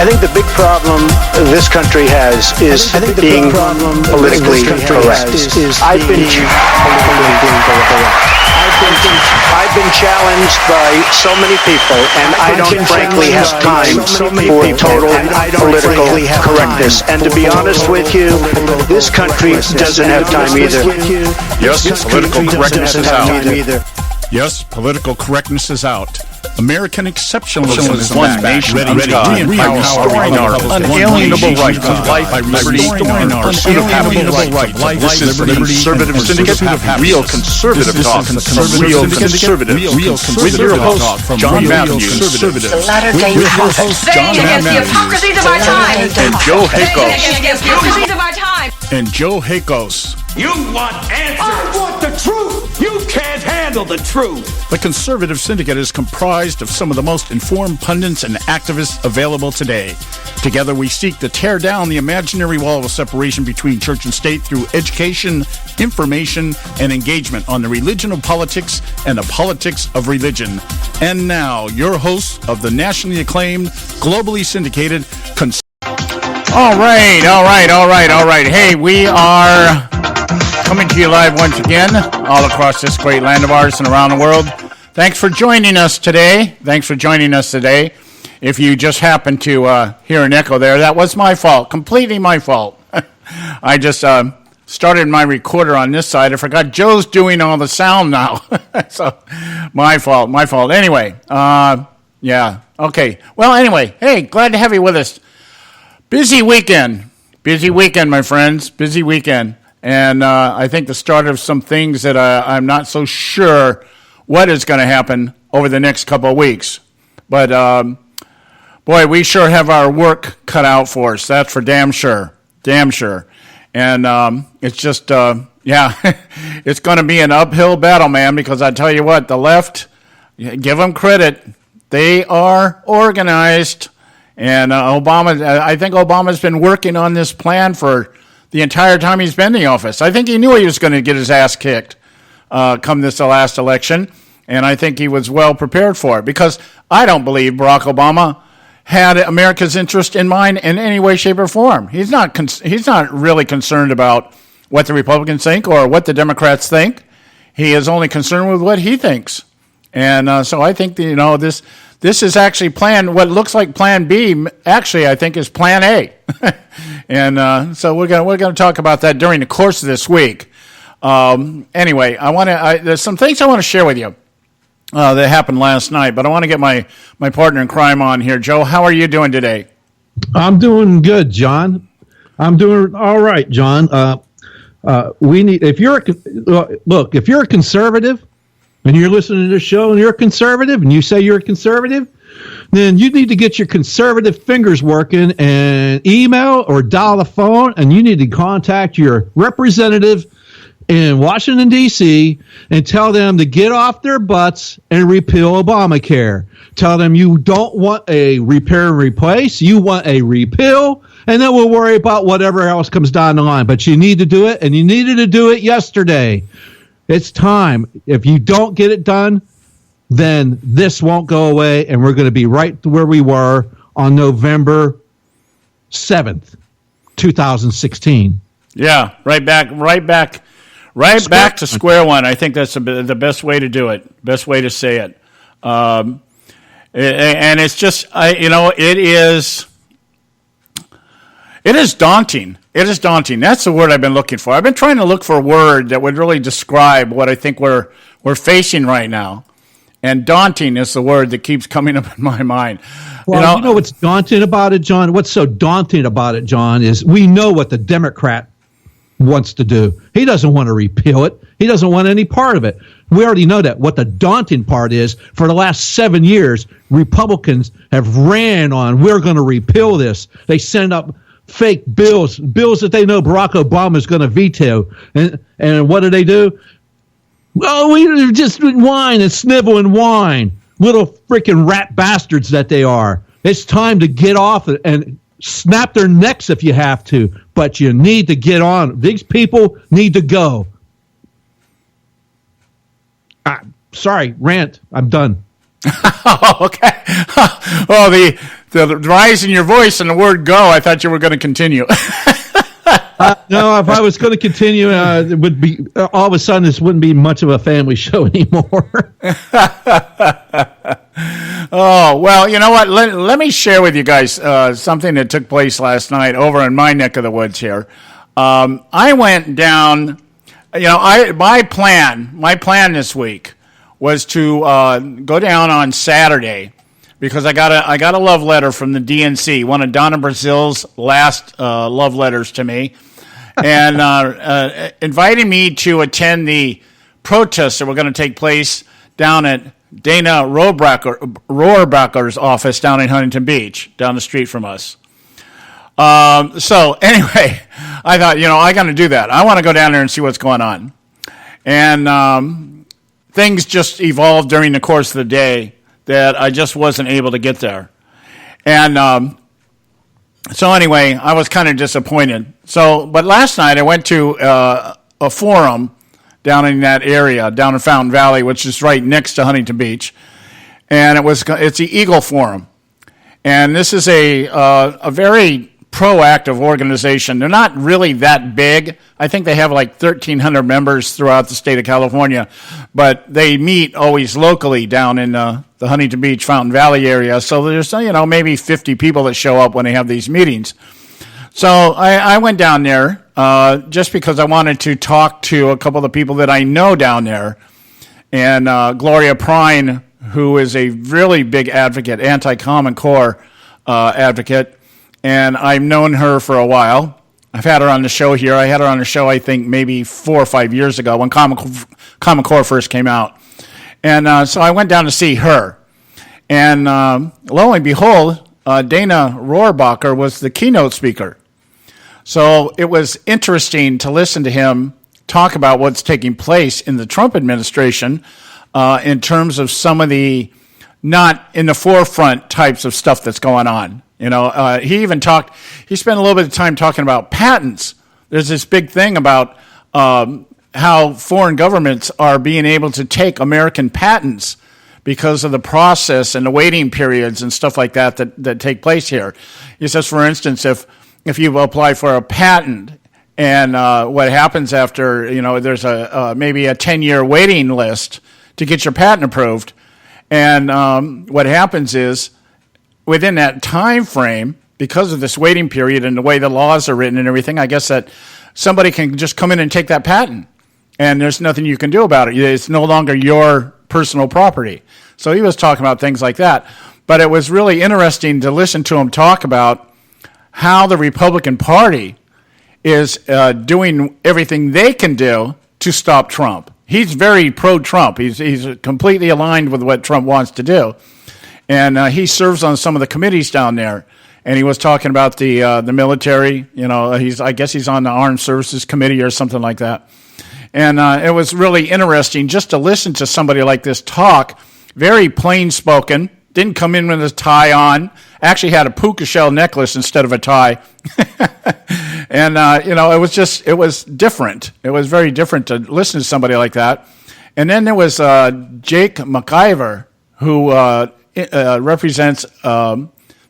I think the big problem this country has is being politically correct. I've been challenged by so many people, and I don't frankly have time for total political correctness. And to be honest with you, this country doesn't have time either. Yes, political correctness is out. Yes, political correctness is out. American exceptionalism is one nation ready to restoring our unalienable rights of life by restoring our unalienable rights. This is the Conservative Syndicate, real conservative talk, real conservative, with your host, John Matthews, conservative, with your host, John Matthews, and Joe Hakos. And Joe Hakos. You want answers? I want the truth! You can't handle the truth! The Conservative Syndicate is comprised of some of the most informed pundits and activists available today. Together we seek to tear down the imaginary wall of separation between church and state through education, information, and engagement on the religion of politics and the politics of religion. And now, your host of the nationally acclaimed, globally syndicated All right. Hey, we are coming to you live once again, all across this great land of ours and around the world. Thanks for joining us today. If you just happened to hear an echo there, that was my fault, completely my fault. I just started my recorder on this side. I forgot Joe's doing all the sound now. So, my fault. Anyway, yeah, okay. Well, anyway, hey, glad to have you with us. Busy weekend, my friends, busy weekend. And I think the start of some things that I'm not so sure what is going to happen over the next couple of weeks. But, boy, we sure have our work cut out for us. That's for damn sure. And it's just, it's going to be an uphill battle, man, because I tell you what, the left, give them credit. They are organized. And I think Obama's been working on this plan for the entire time he's been in the office. I think he knew he was going to get his ass kicked come this last election, and I think he was well prepared for it, because I don't believe Barack Obama had America's interest in mind in any way, shape, or form. He's not really concerned about what the Republicans think or what the Democrats think. He is only concerned with what he thinks. And so I think that, this is actually what looks like Plan B. Actually, I think is Plan A. And so we're gonna talk about that during the course of this week. Anyway, there's some things I want to share with you that happened last night, but I want to get my partner in crime on here. Joe, how are you doing today? I'm doing good, John. I'm doing all right, John. If you're a conservative, and you're listening to this show and you're a conservative and you say you're a conservative, then you need to get your conservative fingers working and email or dial the phone, and you need to contact your representative in Washington, D.C., and tell them to get off their butts and repeal Obamacare. Tell them you don't want a repair and replace, you want a repeal, and then we'll worry about whatever else comes down the line. But you need to do it, and you needed to do it yesterday. It's time. If you don't get it done, then this won't go away, and we're going to be right where we were on November 7th, 2016. Yeah, right back to square one. I think that's the best way to do it, best way to say it. And it's just, it is daunting. It is daunting. That's the word I've been looking for. I've been trying to look for a word that would really describe what I think we're facing right now. And daunting is the word that keeps coming up in my mind. Well, you know what's daunting about it, John? What's so daunting about it, John, is we know what the Democrat wants to do. He doesn't want to repeal it. He doesn't want any part of it. We already know that. What the daunting part is, for the last 7 years, Republicans have ran on, we're going to repeal this. They send up fake bills that they know Barack Obama is going to veto. And what do? Well, we just whine and snivel and whine. Little freaking rat bastards that they are. It's time to get off and snap their necks if you have to. But you need to get on. These people need to go. Sorry, rant. I'm done. Okay. Well, the rise in your voice and the word "go," I thought you were going to continue. No, if I was going to continue, it would be all of a sudden this wouldn't be much of a family show anymore. Oh, well, you know what? Let me share with you guys something that took place last night over in my neck of the woods here. I went down, my plan this week was to go down on Saturday because I got a love letter from the DNC, one of Donna Brazil's last love letters to me, and inviting me to attend the protests that were going to take place down at Dana Rohrabacher's office down in Huntington Beach, down the street from us. So anyway, I thought, I got to do that. I want to go down there and see what's going on. And things just evolved during the course of the day that I just wasn't able to get there. And so anyway, I was kind of disappointed. But last night I went to a forum down in that area, down in Fountain Valley, which is right next to Huntington Beach. And it's the Eagle Forum. And this is a very proactive organization. They're not really that big. I think they have like 1,300 members throughout the state of California, but they meet always locally down in the Huntington Beach, Fountain Valley area. So there's, maybe 50 people that show up when they have these meetings. So I went down there just because I wanted to talk to a couple of the people that I know down there. And Gloria Prine, who is a really big advocate, anti-Common Core advocate, and I've known her for a while. I've had her on the show here. I had her on the show, I think, maybe 4 or 5 years ago when Common Core first came out. And so I went down to see her. And lo and behold, Dana Rohrabacher was the keynote speaker. So it was interesting to listen to him talk about what's taking place in the Trump administration in terms of some of the not in the forefront types of stuff that's going on. He spent a little bit of time talking about patents. There's this big thing about how foreign governments are being able to take American patents because of the process and the waiting periods and stuff like that take place here. He says, for instance, if you apply for a patent and what happens after, there's maybe a 10-year waiting list to get your patent approved. And what happens is within that time frame, because of this waiting period and the way the laws are written and everything, I guess that somebody can just come in and take that patent. And there's nothing you can do about it. It's no longer your personal property. So he was talking about things like that. But it was really interesting to listen to him talk about how the Republican Party is doing everything they can do to stop Trump. He's very pro-Trump. He's completely aligned with what Trump wants to do. And he serves on some of the committees down there. And he was talking about the military. I guess he's on the Armed Services Committee or something like that. And it was really interesting just to listen to somebody like this talk, very plain-spoken, didn't come in with a tie on, actually had a puka shell necklace instead of a tie. And, it was different. It was very different to listen to somebody like that. And then there was Jake McIver, who represents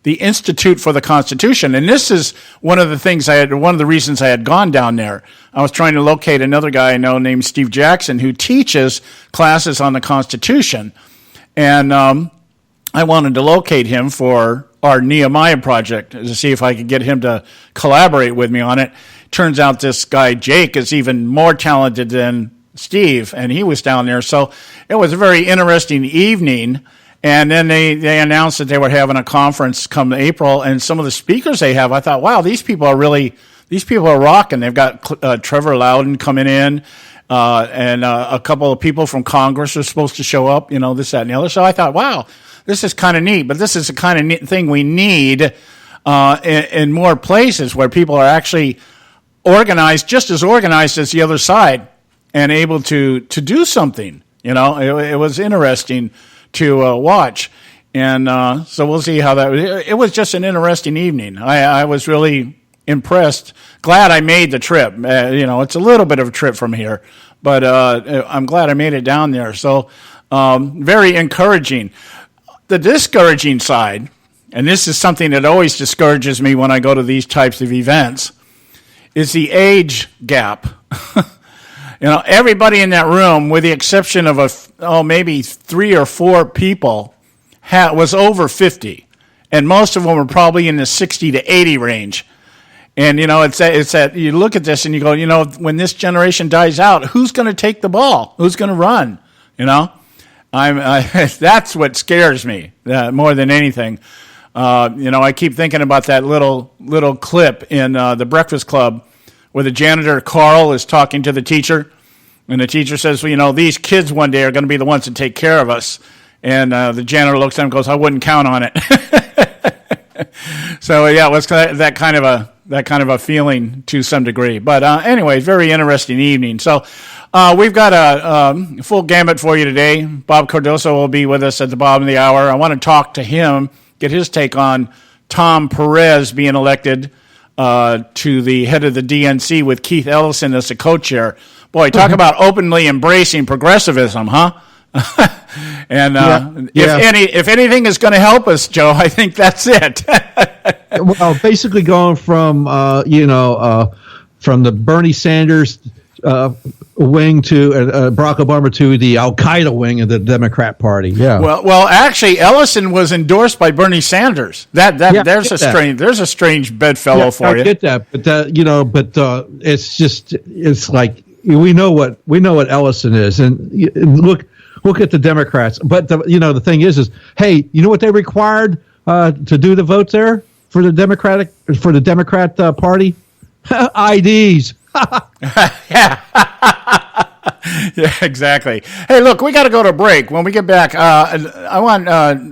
the Institute for the Constitution. And this is one of the reasons I had gone down there. I was trying to locate another guy I know named Steve Jackson who teaches classes on the Constitution. And I wanted to locate him for our Nehemiah project to see if I could get him to collaborate with me on it. Turns out this guy, Jake, is even more talented than Steve, and he was down there. So it was a very interesting evening. And then they announced that they were having a conference come April, and some of the speakers they have, I thought, wow, these people are rocking. They've got Trevor Loudon coming in, and a couple of people from Congress are supposed to show up, this, that, and the other. So I thought, wow, this is kind of neat, but this is the kind of thing we need in more places where people are actually organized, just as organized as the other side, and able to do something. It was interesting to watch. And so we'll see how that. It was just an interesting evening. I was really impressed. Glad I made the trip. It's a little bit of a trip from here, but I'm glad I made it down there. So very encouraging. The discouraging side and this is something that always discourages me when I go to these types of events, is the age gap. Everybody in that room, with the exception of maybe 3 or 4 people, was over 50, and most of them were probably in the 60 to 80 range. And it's that you look at this and you go, when this generation dies out, who's going to take the ball? Who's going to run? That's what scares me more than anything. I keep thinking about that little clip in The Breakfast Club where the janitor Carl is talking to the teacher, and the teacher says, well, these kids one day are going to be the ones to take care of us. And the janitor looks at him and goes, I wouldn't count on it. So yeah, it was that kind of a feeling to some degree. But anyway, very interesting evening. So we've got a full gamut for you today. Bob Cardoso will be with us at the bottom of the hour. I want to talk to him, get his take on Tom Perez being elected to the head of the DNC with Keith Ellison as the co-chair. Boy, talk about openly embracing progressivism, huh? And if anything is going to help us, Joe, I think that's it. Well, basically going from from the Bernie Sanders wing to Barack Obama to the Al Qaeda wing of the Democrat Party. Yeah. Well, actually, Ellison was endorsed by Bernie Sanders. There's a strange bedfellow for you. I get that, but it's like we know what Ellison is, and look at the Democrats. But the thing is hey, you know what they required to do the vote there for the Democrat Party? IDs. Yeah, exactly. Hey, look, we got to go to a break. When we get back, I want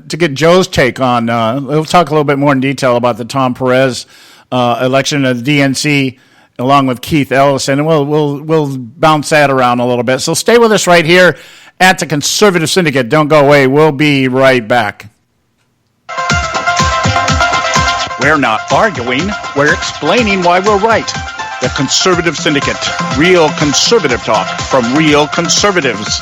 to get Joe's take on. We'll talk a little bit more in detail about the Tom Perez election of the DNC, along with Keith Ellison, and we'll bounce that around a little bit. So stay with us right here at the Conservative Syndicate. Don't go away. We'll be right back. We're not arguing. We're explaining why we're right. The Conservative Syndicate. Real conservative talk from real conservatives.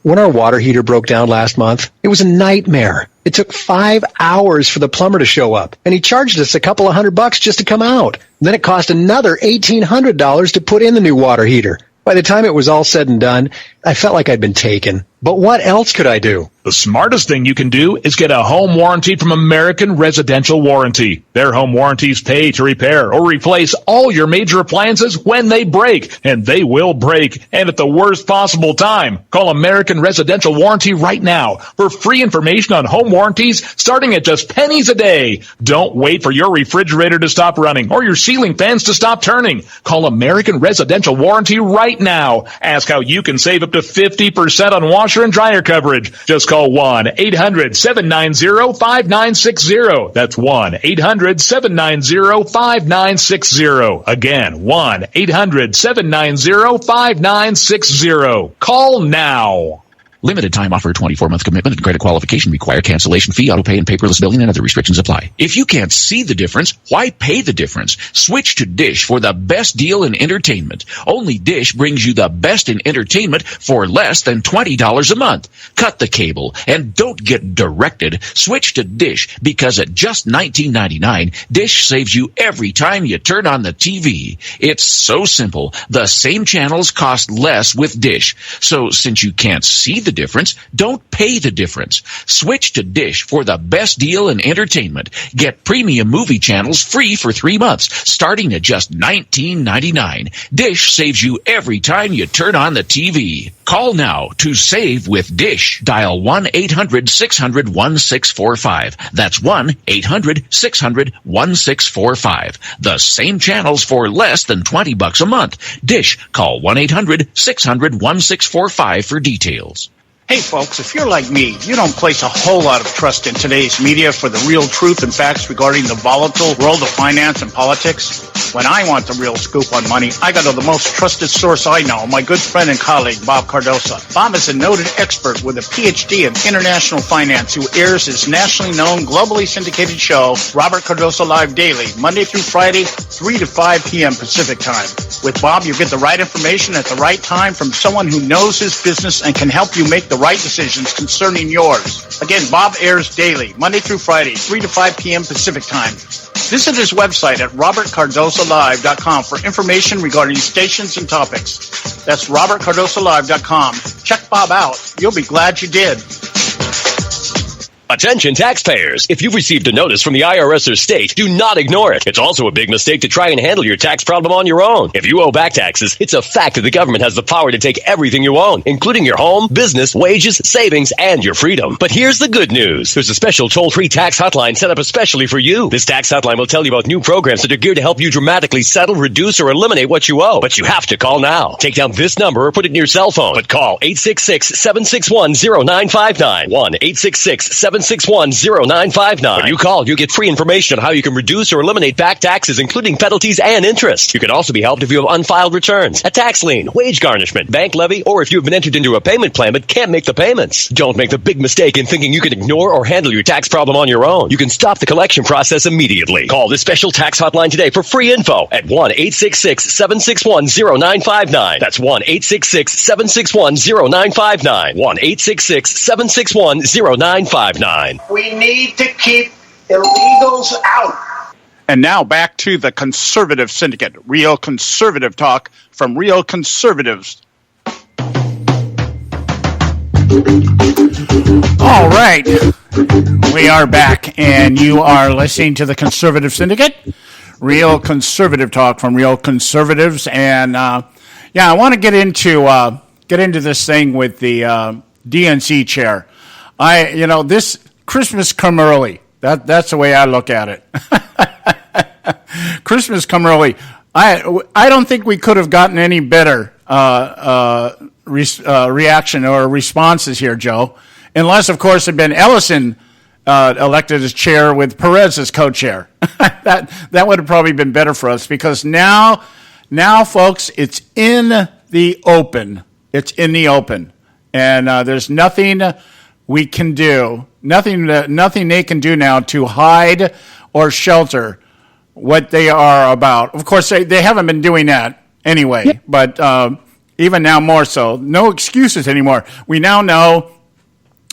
When our water heater broke down last month, it was a nightmare. It took 5 hours for the plumber to show up, and he charged us a couple of $100 just to come out. Then it cost another $1,800 to put in the new water heater. By the time it was all said and done, I felt like I'd been taken. But what else could I do? The smartest thing you can do is get a home warranty from American Residential Warranty. Their home warranties pay to repair or replace all your major appliances when they break, and they will break, and at the worst possible time. Call American Residential Warranty right now for free information on home warranties starting at just pennies a day. Don't wait for your refrigerator to stop running or your ceiling fans to stop turning. Call American Residential Warranty right now. Ask how you can save up to 50% on washer and dryer coverage. Just call 1-800-790-5960. That's 1-800-790-5960. Again, 1-800-790-5960. Call now. Limited time offer, 24-month commitment and credit qualification require cancellation fee, auto pay, and paperless billing, and other restrictions apply. If you can't see the difference, why pay the difference? Switch to Dish for the best deal in entertainment. Only Dish brings you the best in entertainment for less than $20 a month. Cut the cable and don't get directed. Switch to Dish because at just $19.99, Dish saves you every time you turn on the TV. It's so simple. The same channels cost less with Dish. So since you can't see the difference, don't pay the difference. Switch to Dish for the best deal in entertainment. Get premium movie channels free for 3 months, starting at just $19.99. Dish saves you every time you turn on the TV. Call now to save with Dish. Dial 1-800-600-1645. That's 1-800-600-1645. The same channels for less than $20 a month. Dish. Call 1-800-600-1645 for details. Hey folks, if you're like me, you don't place a whole lot of trust in today's media for the real truth and facts regarding the volatile world of finance and politics. When I want the real scoop on money, I go to the most trusted source I know, my good friend and colleague, Bob Cardoso. Bob is a noted expert with a PhD in international finance who airs his nationally known, globally syndicated show, Robert Cardoso Live Daily, Monday through Friday, 3 to 5 p.m. Pacific time. With Bob, you get the right information at the right time from someone who knows his business and can help you make the right decisions concerning yours. Again, Bob airs daily, Monday through Friday, 3 to 5 p.m. Pacific time. Visit his website at robertcardosolive.com for information regarding stations and topics. That's robertcardosolive.com. Check Bob out. You'll be glad you did. Attention taxpayers. If you've received a notice from the IRS or state, do not ignore it. It's also a big mistake to try and handle your tax problem on your own. If you owe back taxes, it's a fact that the government has the power to take everything you own, including your home, business, wages, savings, and your freedom. But here's the good news. There's a special toll-free tax hotline set up especially for you. This tax hotline will tell you about new programs that are geared to help you dramatically settle, reduce, or eliminate what you owe. But you have to call now. Take down this number or put it in your cell phone. But call 866-761-0959. 1-866-761-0959. When you call, you get free information on how you can reduce or eliminate back taxes, including penalties and interest. You can also be helped if you have unfiled returns, a tax lien, wage garnishment, bank levy, or if you've been entered into a payment plan but can't make the payments. Don't make the big mistake in thinking you can ignore or handle your tax problem on your own. You can stop the collection process immediately. Call this special tax hotline today for free info at 1-866-761-0959. That's 1-866-761-0959. 1-866-761-0959. We need to keep illegals out. And now back to the Conservative Syndicate, real conservative talk from real conservatives. All right, we are back, and you are listening to the Conservative Syndicate, real conservative talk from real conservatives. And I want to get into this thing with the DNC chair. This Christmas come early. That's the way I look at it. Christmas come early. I don't think we could have gotten any better reaction or responses here, Joe, unless, of course, it had been Ellison elected as chair with Perez as co-chair. that would have probably been better for us, because now, folks, it's in the open. It's in the open, and there's nothing we can do, nothing they can do now to hide or shelter what they are about. Of course, they haven't been doing that anyway, but even now more so. No excuses anymore. We now know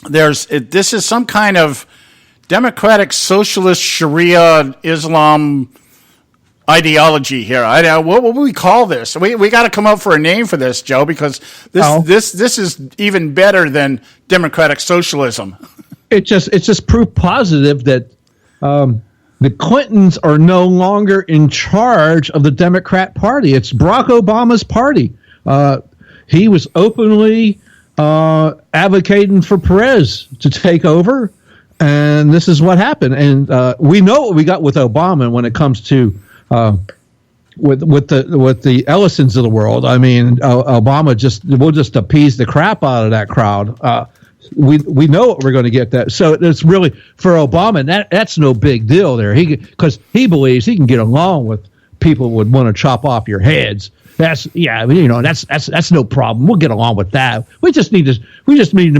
this is some kind of democratic socialist Sharia Islam ideology here. What would we call this? We got to come up for a name for this, Joe, because this is even better than democratic socialism. It's just proof positive that the Clintons are no longer in charge of the Democrat Party. It's Barack Obama's party. He was openly advocating for Perez to take over, and this is what happened. And we know what we got with Obama when it comes to with the Ellisons of the world. I mean, Obama will just appease the crap out of that crowd. We know what we're going to get that. So it's really for Obama, that's no big deal there. Because he believes he can get along with people who would want to chop off your heads. That's no problem. We'll get along with that. We just need to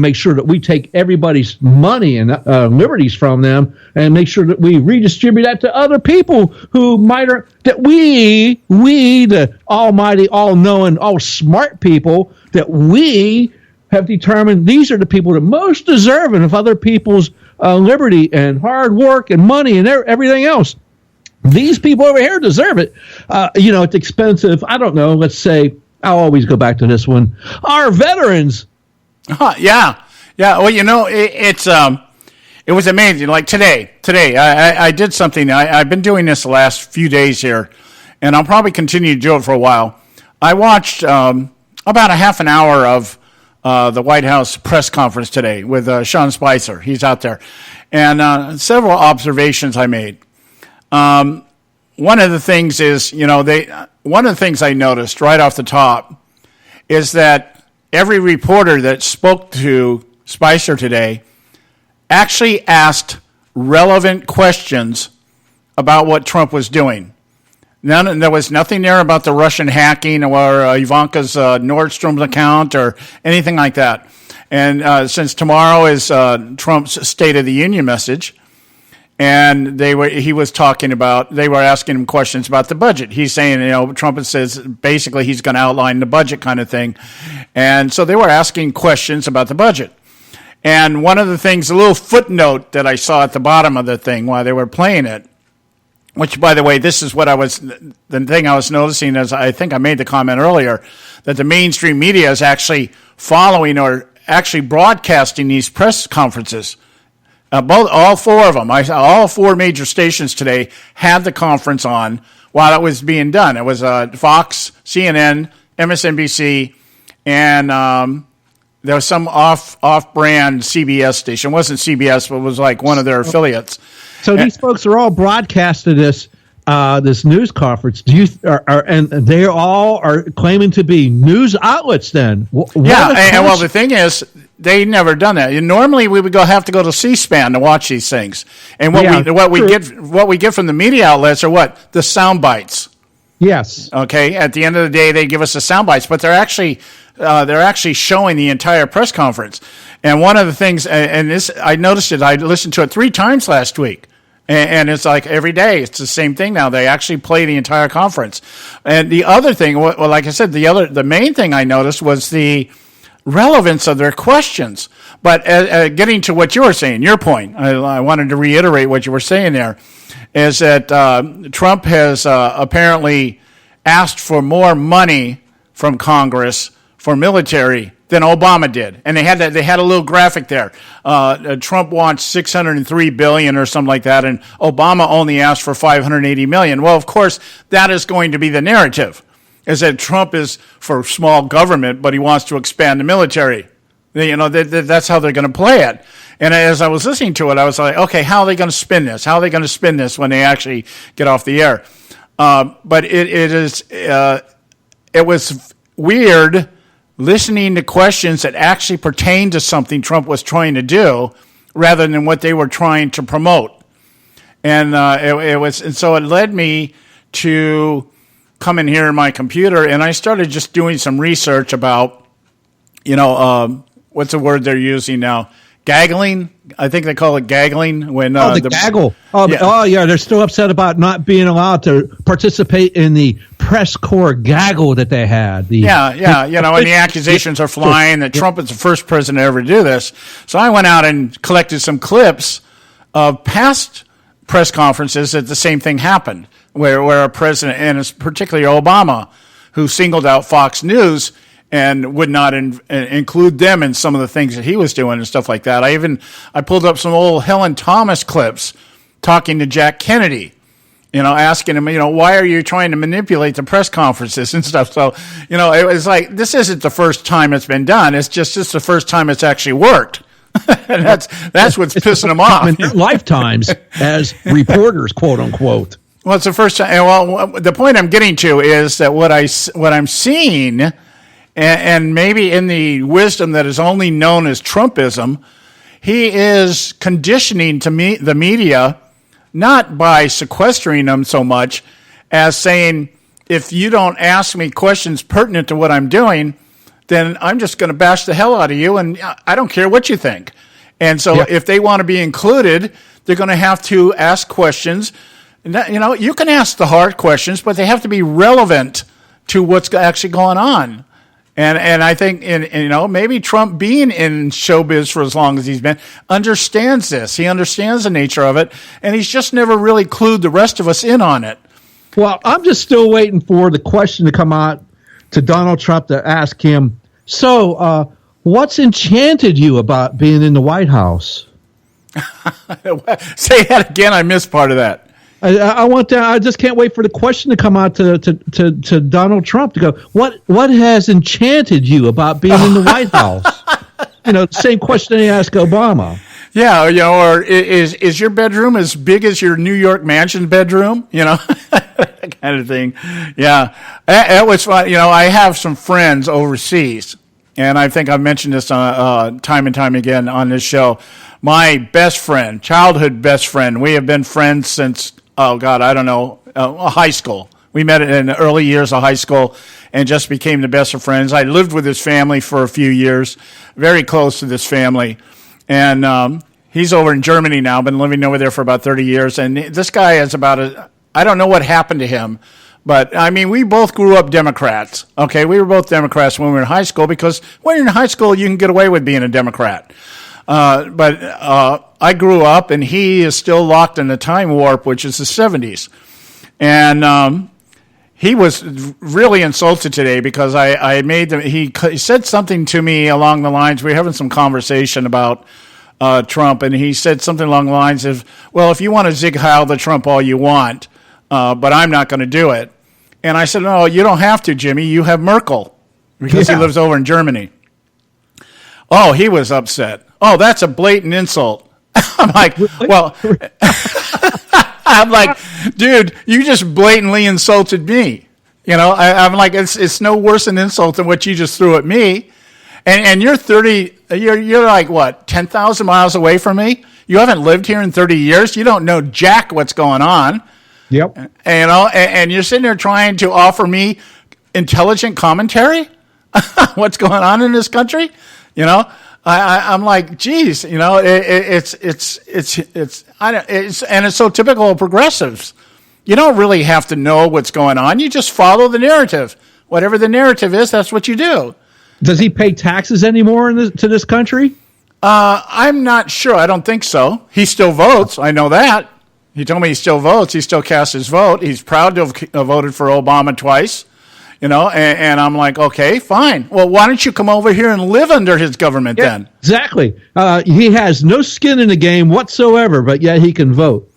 make sure that we take everybody's money and liberties from them, and make sure that we redistribute that to other people who that we the almighty, all-knowing, all-smart people, that we have determined these are the people that are most deserving of other people's liberty and hard work and money and everything else. These people over here deserve it. It's expensive. I don't know. Let's say, I'll always go back to this one. Our veterans. Yeah. Well, it was amazing. Like today, I did something. I've been doing this the last few days here, and I'll probably continue to do it for a while. I watched about a half an hour of the White House press conference today with Sean Spicer. He's out there, and several observations I made. One of the things is, one of the things I noticed right off the top is that every reporter that spoke to Spicer today actually asked relevant questions about what Trump was doing. There was nothing there about the Russian hacking or Ivanka's Nordstrom's account or anything like that. And since tomorrow is Trump's State of the Union message, and they were asking him questions about the budget. He's saying, Trump says basically he's going to outline the budget kind of thing. And so they were asking questions about the budget. And one of the things, a little footnote that I saw at the bottom of the thing while they were playing it, which, by the way, this is the thing I was noticing, as I think I made the comment earlier, that the mainstream media is actually following or actually broadcasting these press conferences. All four of them, all four major stations today had the conference on while it was being done. It was Fox, CNN, MSNBC, and there was some off-brand CBS station. It wasn't CBS, but it was like one of their affiliates. So these folks are all broadcasting this news conference. And they all are claiming to be news outlets? Then, well, the thing is, they never done that. And normally, we would have to go to C-SPAN to watch these things. And what we get from the media outlets are what? The sound bites. Yes. Okay. At the end of the day, they give us the sound bites, but they're actually showing the entire press conference. And one of the things, and this, I noticed it. I listened to it 3 times last week. And it's like every day, it's the same thing now. They actually play the entire conference. And the other thing, well, like I said, the main thing I noticed was the relevance of their questions. But getting to what you were saying, your point, I wanted to reiterate what you were saying there, is that Trump has apparently asked for more money from Congress for military than Obama did, and they had a little graphic there. Trump wants $603 billion or something like that, and Obama only asked for $580 million. Well, of course, that is going to be the narrative, is that Trump is for small government, but he wants to expand the military. That's how they're going to play it. And as I was listening to it, I was like, okay, how are they going to spin this? How are they going to spin this when they actually get off the air? But it was weird listening to questions that actually pertain to something Trump was trying to do rather than what they were trying to promote. And so it led me to come in here in my computer, and I started just doing some research about, what's the word they're using now? Gaggling? I think they call it gaggling. When the gaggle. They're still upset about not being allowed to participate in the press corps gaggle that they had. And the accusations are flying that Trump is the first president to ever do this. So I went out and collected some clips of past press conferences that the same thing happened, where a president, and it's particularly Obama, who singled out Fox News and would not include them in some of the things that he was doing and stuff like that. I pulled up some old Helen Thomas clips talking to Jack Kennedy, asking him, why are you trying to manipulate the press conferences and stuff? So, it was like, this isn't the first time it's been done. It's just the first time it's actually worked. And that's what's pissing them off. In their lifetimes as reporters, quote unquote. Well, it's the first time. Well, the point I'm getting to is that what I'm seeing, and maybe in the wisdom that is only known as Trumpism, he is conditioning the media, not by sequestering them so much as saying, if you don't ask me questions pertinent to what I'm doing, then I'm just going to bash the hell out of you, and I don't care what you think. And so if they want to be included, they're going to have to ask questions. You can ask the hard questions, but they have to be relevant to what's actually going on. And I think, maybe Trump, being in showbiz for as long as he's been, understands this. He understands the nature of it, and he's just never really clued the rest of us in on it. Well, I'm just still waiting for the question to come out to Donald Trump to ask him, so what's enchanted you about being in the White House? Say that again. I missed part of that. I want to. I just can't wait for the question to come out to Donald Trump to go, what has enchanted you about being in the White House? The same question they asked Obama. Yeah, or is your bedroom as big as your New York mansion bedroom? That kind of thing. Yeah, it was fun. I have some friends overseas, and I think I've mentioned this time and time again on this show. My best friend, childhood best friend, we have been friends since, high school. We met in the early years of high school and just became the best of friends. I lived with his family for a few years, very close to this family. And he's over in Germany now, been living over there for about 30 years. And this guy is I don't know what happened to him, but I mean, we both grew up Democrats. Okay, we were both Democrats when we were in high school, because when you're in high school, you can get away with being a Democrat. But I grew up, and he is still locked in the time warp, which is the 70s. And he was really insulted today because I made them. He said something to me along the lines. We were having some conversation about Trump, and he said something along the lines of, "Well, if you want to zig heil the Trump all you want, but I'm not going to do it." And I said, "No, you don't have to, Jimmy. You have Merkel, because he lives over in Germany." Oh, he was upset. Oh, that's a blatant insult. I'm like, well. I'm like, dude, you just blatantly insulted me. You know, I'm like, it's no worse an insult than what you just threw at me. And you're 30, you're like, what, 10,000 miles away from me? You haven't lived here in 30 years. You don't know jack what's going on. Yep. And, and you're sitting there trying to offer me intelligent commentary? What's going on in this country? You know? I'm like, geez, you know, it's so typical of progressives. You don't really have to know what's going on. You just follow the narrative. Whatever the narrative is, that's what you do. Does he pay taxes anymore to this country? I'm not sure. I don't think so. He still votes. I know that. He told me he still votes. He still casts his vote. He's proud to have voted for Obama twice. You know, and I'm like, okay, fine. Well, why don't you come over here and live under his government then? Exactly. He has no skin in the game whatsoever, but yet he can vote.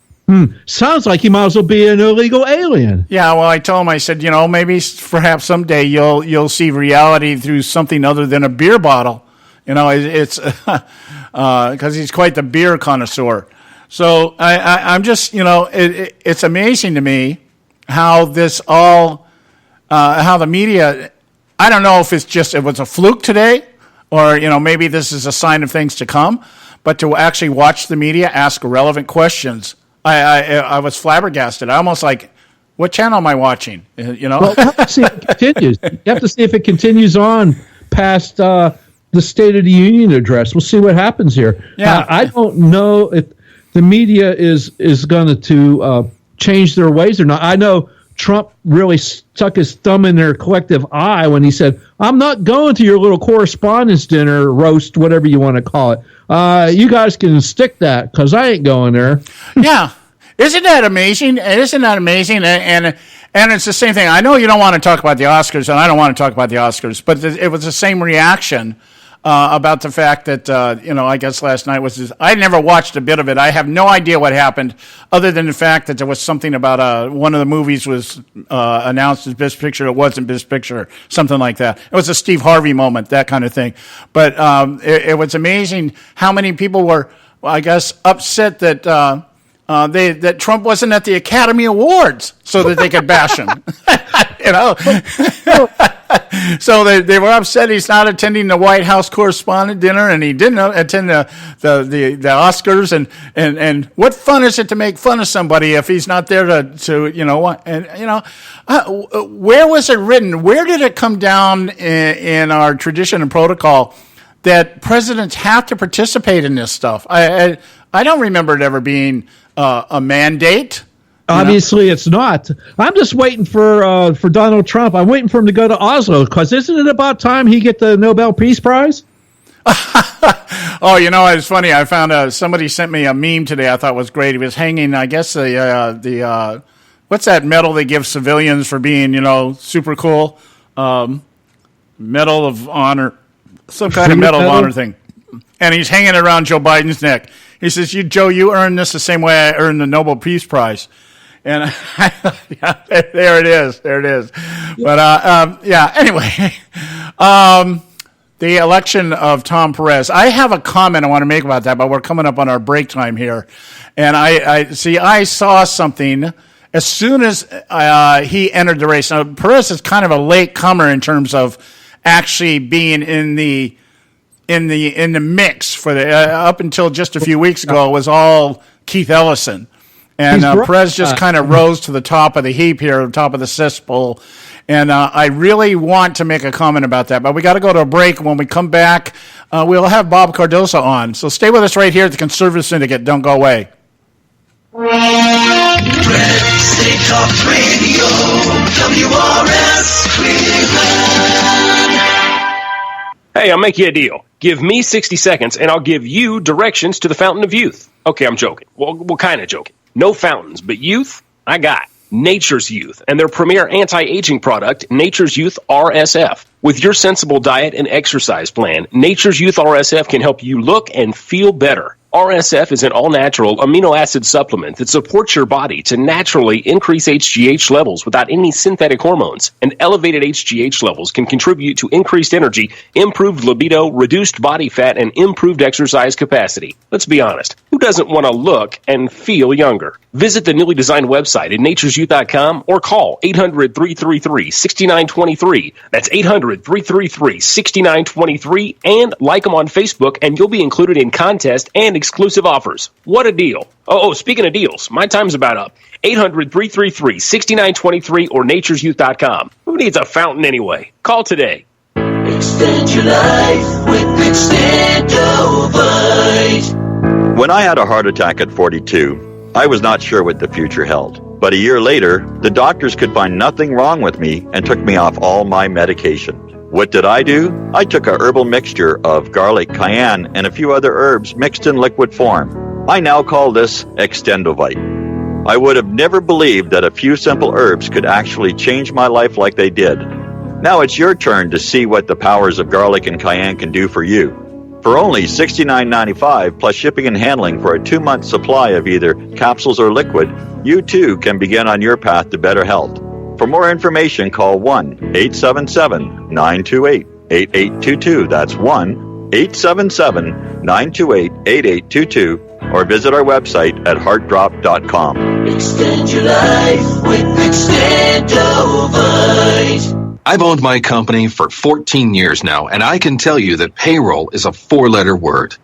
Sounds like he might as well be an illegal alien. Yeah, well, I told him, I said, you know, maybe perhaps someday you'll see reality through something other than a beer bottle. You know, it's because he's quite the beer connoisseur. So I'm just, you know, it's amazing to me how this all... how the media, I don't know if it was a fluke today, or, you know, maybe this is a sign of things to come, but to actually watch the media ask relevant questions, I was flabbergasted. I almost like, what channel am I watching? You know? Well, we'll have to see if it continues. You have to see if it continues on past the State of the Union address. We'll see what happens here. Yeah. I don't know if the media is going to change their ways or not. I know Trump really stuck his thumb in their collective eye when he said, "I'm not going to your little correspondence dinner, roast, whatever you want to call it. You guys can stick that, because I ain't going there." Yeah. Isn't that amazing? Isn't that amazing? And it's the same thing. I know you don't want to talk about the Oscars, and I don't want to talk about the Oscars, but it was the same reaction about the fact that, you know, I guess last night I never watched a bit of it. I have no idea what happened, other than the fact that there was something about one of the movies was announced as Best Picture. It wasn't Best Picture, something like that. It was a Steve Harvey moment, that kind of thing. But it was amazing how many people were, I guess, upset that that Trump wasn't at the Academy Awards so that they could bash him. You know? So they were upset he's not attending the White House correspondent dinner, and he didn't attend the Oscars. And what fun is it to make fun of somebody if he's not there to you know what? And you know, where was it written? Where did it come down in our tradition and protocol that presidents have to participate in this stuff? I don't remember it ever being a mandate. Obviously, it's not. I'm just waiting for Donald Trump. I'm waiting for him to go to Oslo, because isn't it about time he get the Nobel Peace Prize? Oh, you know, it's funny. I found somebody sent me a meme today I thought was great. He was hanging, I guess, the what's that medal they give civilians for being, you know, super cool? Medal of Honor, some kind of Medal of Honor thing. And he's hanging it around Joe Biden's neck. He says, Joe, you earned this the same way I earned the Nobel Peace Prize. And yeah, there it is. But yeah, anyway, the election of Tom Perez. I have a comment I want to make about that, but we're coming up on our break time here. And I saw something as soon as he entered the race. Now, Perez is kind of a late comer in terms of actually being in the mix for the up until just a few weeks ago. It was all Keith Ellison. And He's Perez just kind of rose to the top of the heap here, the top of the cesspool. And I really want to make a comment about that, but we got to go to a break. When we come back, we'll have Bob Cardoso on. So stay with us right here at the Conservative Syndicate. Don't go away. Red State Talk Radio, WRS Cleveland. Hey, I'll make you a deal. Give me 60 seconds, and I'll give you directions to the Fountain of Youth. Okay, I'm joking. Well, kind of joking. No fountains, but youth, I got Nature's Youth and their premier anti-aging product, Nature's Youth RSF. With your sensible diet and exercise plan, Nature's Youth RSF can help you look and feel better. RSF is an all-natural amino acid supplement that supports your body to naturally increase HGH levels without any synthetic hormones. And elevated HGH levels can contribute to increased energy, improved libido, reduced body fat, and improved exercise capacity. Let's be honest, who doesn't want to look and feel younger? Visit the newly designed website at naturesyouth.com or call 800-333-6923. That's 800-333-6923, and like them on Facebook, and you'll be included in contests and exclusive offers. What a deal. Oh, speaking of deals, my time's about up. 800-333-6923 or naturesyouth.com. Who needs a fountain anyway? Call today. Extend your life with Extendovite. When I had a heart attack at 42, I was not sure what the future held. But a year later, the doctors could find nothing wrong with me and took me off all my medication. What did I do? I took a herbal mixture of garlic, cayenne, and a few other herbs mixed in liquid form. I now call this Extendovite. I would have never believed that a few simple herbs could actually change my life like they did. Now it's your turn to see what the powers of garlic and cayenne can do for you. For only $69.95 plus shipping and handling for a 2-month supply of either capsules or liquid, you too can begin on your path to better health. For more information, call 1-877-928-8822. That's 1-877-928-8822. Or visit our website at heartdrop.com. Extend your life with Extendovite. I've owned my company for 14 years now, and I can tell you that payroll is a 4-letter word.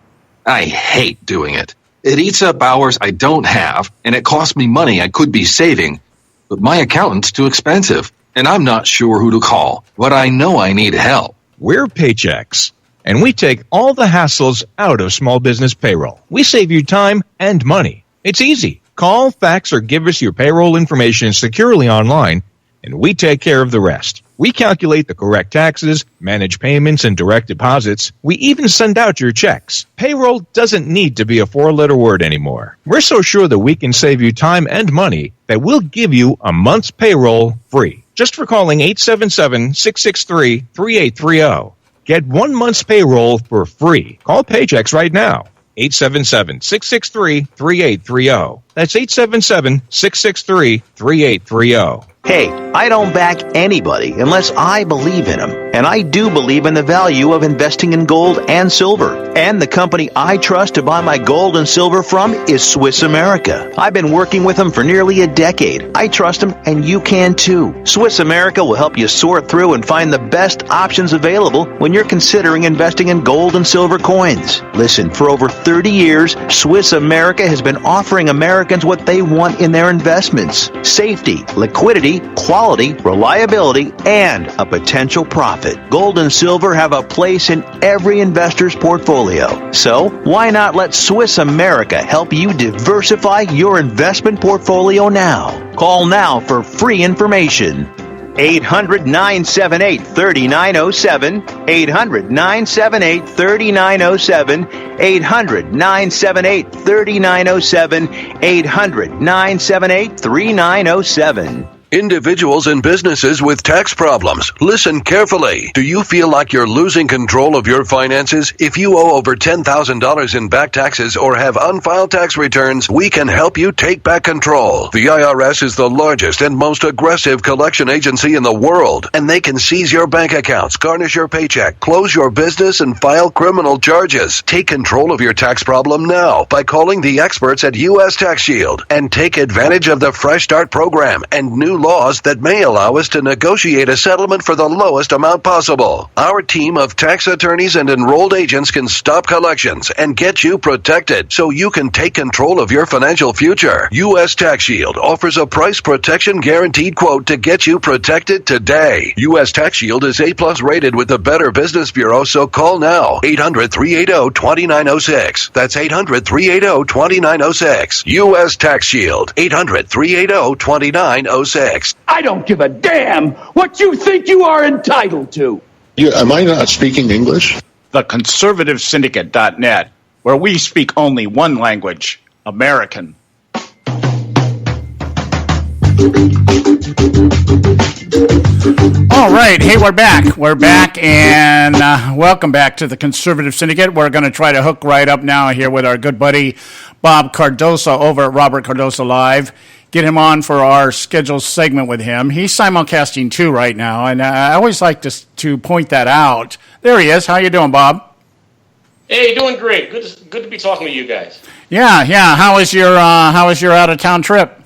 I hate doing it. It eats up hours I don't have, and it costs me money I could be saving. But my accountant's too expensive, and I'm not sure who to call, but I know I need help. We're Paychex, and we take all the hassles out of small business payroll. We save you time and money. It's easy. Call, fax, or give us your payroll information securely online, and we take care of the rest. We calculate the correct taxes, manage payments and direct deposits. We even send out your checks. Payroll doesn't need to be a 4-letter word anymore. We're so sure that we can save you time and money that we'll give you a month's payroll free. Just for calling 877-663-3830. Get 1 month's payroll for free. Call Paychex right now. 877-663-3830. That's 877-663-3830. Hey, I don't back anybody unless I believe in them. And I do believe in the value of investing in gold and silver. And the company I trust to buy my gold and silver from is Swiss America. I've been working with them for nearly a decade. I trust them, and you can too. Swiss America will help you sort through and find the best options available when you're considering investing in gold and silver coins. Listen, for over 30 years, Swiss America has been offering Americans what they want in their investments: safety, liquidity, quality, reliability, and a potential profit. Gold and silver have a place in every investor's portfolio. So, why not let Swiss America help you diversify your investment portfolio now? Call now for free information. 800-978-3907, 800-978-3907, 800-978-3907, 800-978-3907. Individuals and businesses with tax problems, listen carefully. Do you feel like you're losing control of your finances? If you owe over $10,000 in back taxes or have unfiled tax returns, we can help you take back control. The IRS is the largest and most aggressive collection agency in the world, and they can seize your bank accounts, garnish your paycheck, close your business, and file criminal charges. Take control of your tax problem now by calling the experts at U.S. Tax Shield and take advantage of the Fresh Start program and new new laws that may allow us to negotiate a settlement for the lowest amount possible. Our team of tax attorneys and enrolled agents can stop collections and get you protected so you can take control of your financial future. U.S. Tax Shield offers a price protection guaranteed quote to get you protected today. U.S. Tax Shield is A+ rated with the Better Business Bureau, so call now. 800-380-2906. That's 800-380-2906. U.S. Tax Shield. 800-380-2906. I don't give a damn what you think you are entitled to. Am I not speaking English? The Conservative Syndicate.net, where we speak only one language, American. All right. Hey, we're back. We're back, and welcome back to the Conservative Syndicate. We're going to try to hook right up now here with our good buddy Bob Cardoso over at Robert Cardoso Live. Get him on for our scheduled segment with him. He's simulcasting too right now, and I always like to point that out. There he is. How you doing, Bob? Hey, doing great. Good to be talking to you guys. Yeah. How was your out of town trip?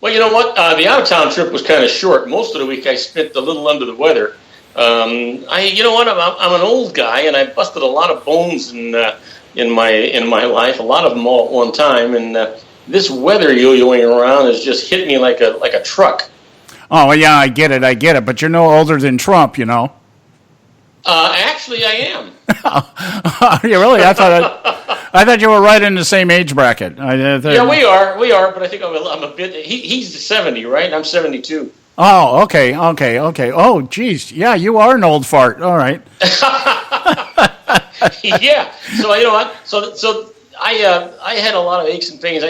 Well, you know what? The out of town trip was kind of short. Most of the week I spent a little under the weather. You know what? I'm an old guy, and I busted a lot of bones in my life. A lot of them all at one time, and this weather yo-yoing around has just hit me like a truck. Oh yeah, I get it. But you're no older than Trump, you know. Actually, I am. You really? I thought you were right in the same age bracket. Yeah, we are. But I think I'm a bit. He's 70, right? I'm 72. Oh, okay. Oh, geez. Yeah, you are an old fart. All right. Yeah. So you know what? So I had a lot of aches and pains.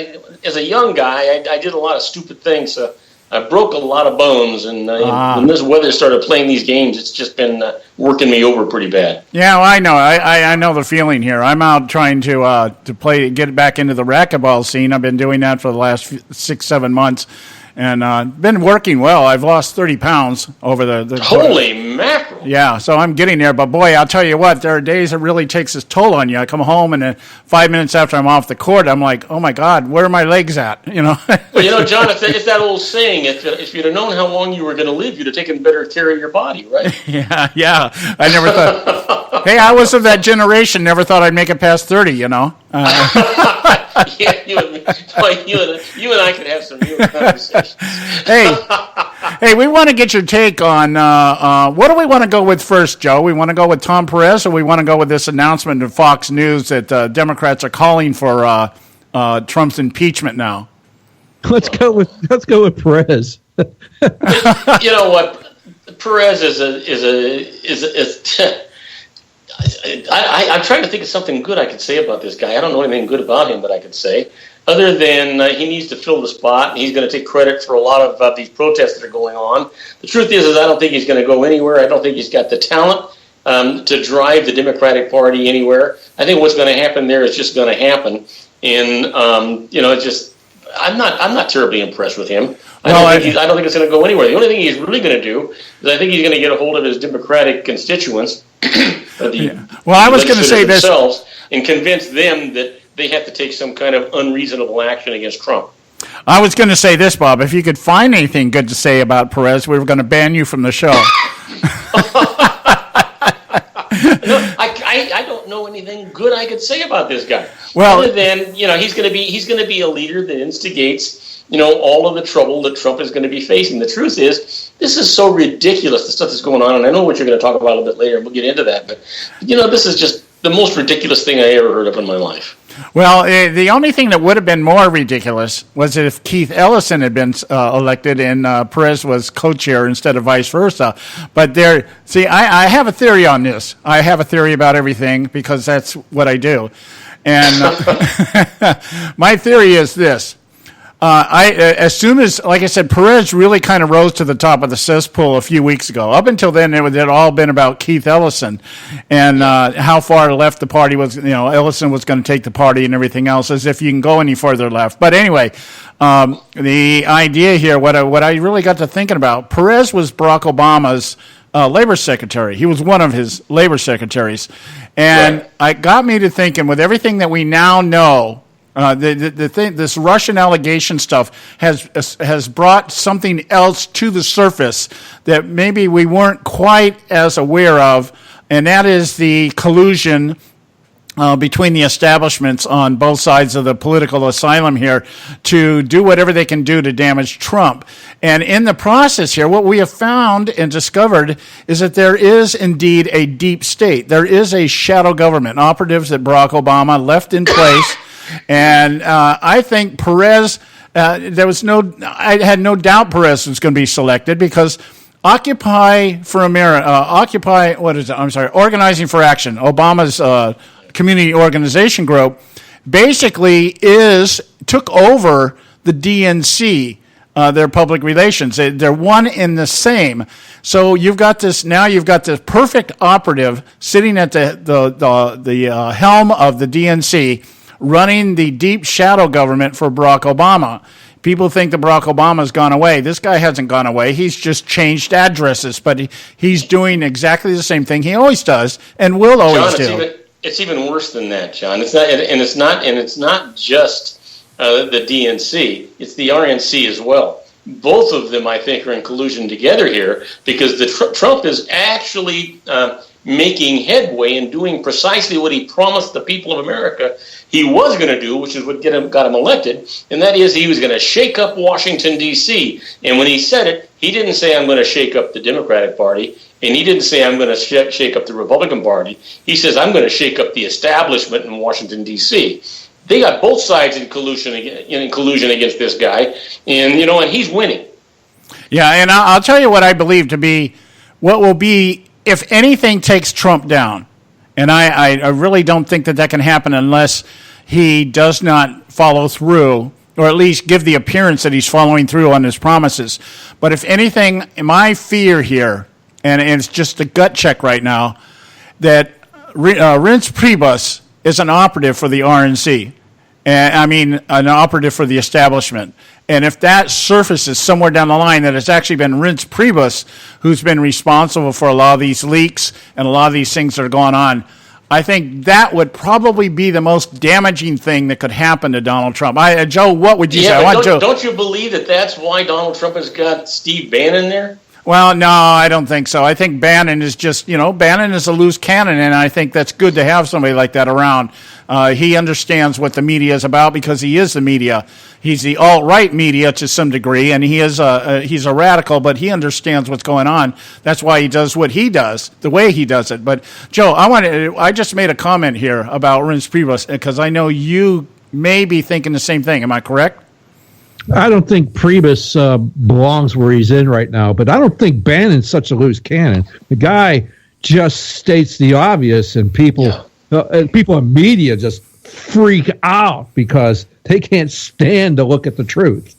As a young guy, I did a lot of stupid things. So I broke a lot of bones, and when this weather started playing these games, it's just been working me over pretty bad. Yeah, well, I know. I know the feeling here. I'm out trying to get back into the racquetball scene. I've been doing that for the last 6-7 months, and been working well. I've lost 30 pounds over the Holy mackerel! Yeah, so I'm getting there. But boy, I'll tell you what, there are days it really takes its toll on you. I come home, and then 5 minutes after I'm off the court, I'm like, oh my God, where are my legs at? You know. Well, you know, John, it's that old saying: if you'd have known how long you were going to live, you'd have taken better care of your body, right? Yeah. I never thought. Hey, I was of that generation. Never thought I'd make it past 30. You know. Yeah, you and I could have some real conversations. Hey, we want to get your take on what do we want to go with first, Joe? We want to go with Tom Perez, or we want to go with this announcement of Fox News that Democrats are calling for Trump's impeachment now? Let's go with Perez. You know what? Perez is I'm trying to think of something good I could say about this guy. I don't know anything good about him that I could say, other than he needs to fill the spot, and he's going to take credit for a lot of these protests that are going on. The truth is I don't think he's going to go anywhere. I don't think he's got the talent to drive the Democratic Party anywhere. I think what's going to happen there is just going to happen, and I'm not terribly impressed with him. I don't think it's going to go anywhere. The only thing he's really going to do is I think he's going to get a hold of his Democratic constituents. Well, I was going to say this and convince them that they have to take some kind of unreasonable action against Trump. I was going to say this, Bob. If you could find anything good to say about Perez, we were going to ban you from the show. No, I don't know anything good I could say about this guy. Well, other than he's going to be a leader that instigates all of the trouble that Trump is going to be facing. The truth is, this is so ridiculous, the stuff that's going on, and I know what you're going to talk about a little bit later, and we'll get into that, but, this is just the most ridiculous thing I ever heard of in my life. Well, the only thing that would have been more ridiculous was if Keith Ellison had been elected and Perez was co-chair instead of vice versa. But I have a theory on this. I have a theory about everything because that's what I do. And my theory is this. As soon as, like I said, Perez really kind of rose to the top of the cesspool a few weeks ago. Up until then, it had all been about Keith Ellison and how far left the party was. Ellison was going to take the party and everything else, as if you can go any further left. But anyway, the idea here, what I really got to thinking about, Perez was Barack Obama's labor secretary. He was one of his labor secretaries. And It got me to thinking, with everything that we now know The thing, this Russian allegation stuff has brought something else to the surface that maybe we weren't quite as aware of, and that is the collusion between the establishments on both sides of the political asylum here to do whatever they can do to damage Trump. And in the process here, what we have found and discovered is that there is indeed a deep state. There is a shadow government, operatives that Barack Obama left in place. And I think Perez, I had no doubt Perez was going to be selected because Organizing for Action, Obama's community organization group, basically took over the DNC, their public relations. They're one and the same. So you've got this perfect operative sitting at the helm of the DNC, running the deep shadow government for Barack Obama. People think that Barack Obama's gone away. This guy hasn't gone away. He's just changed addresses, but he's doing exactly the same thing he always does and will always do. It's even worse than that, John. It's not just the DNC. It's the RNC as well. Both of them, I think, are in collusion together here because Trump is actually making headway and doing precisely what he promised the people of America he was going to do, which is what got him elected, and that is he was going to shake up Washington, D.C. And when he said it, he didn't say, I'm going to shake up the Democratic Party, and he didn't say, I'm going to shake up the Republican Party. He says, I'm going to shake up the establishment in Washington, D.C. They got both sides in collusion against this guy, and he's winning. Yeah, and I'll tell you what I believe to be what will be, if anything takes Trump down, and I really don't think that can happen unless he does not follow through, or at least give the appearance that he's following through on his promises. But if anything, my fear here, and it's just a gut check right now, that Reince Priebus is an operative for the RNC. An operative for the establishment. And if that surfaces somewhere down the line that it's actually been Reince Priebus who's been responsible for a lot of these leaks and a lot of these things that are going on, I think that would probably be the most damaging thing that could happen to Donald Trump. Joe, what would you say? Don't you believe that that's why Donald Trump has got Steve Bannon there? Well, no, I don't think so. I think Bannon is just, Bannon is a loose cannon, and I think that's good to have somebody like that around. He understands what the media is about because he is the media. He's the alt-right media to some degree, and he's a radical, but he understands what's going on. That's why he does what he does, the way he does it. But, Joe, I just made a comment here about Reince Priebus because I know you may be thinking the same thing. Am I correct? I don't think Priebus belongs where he's in right now, but I don't think Bannon's such a loose cannon. The guy just states the obvious, and people in media just freak out because they can't stand to look at the truth.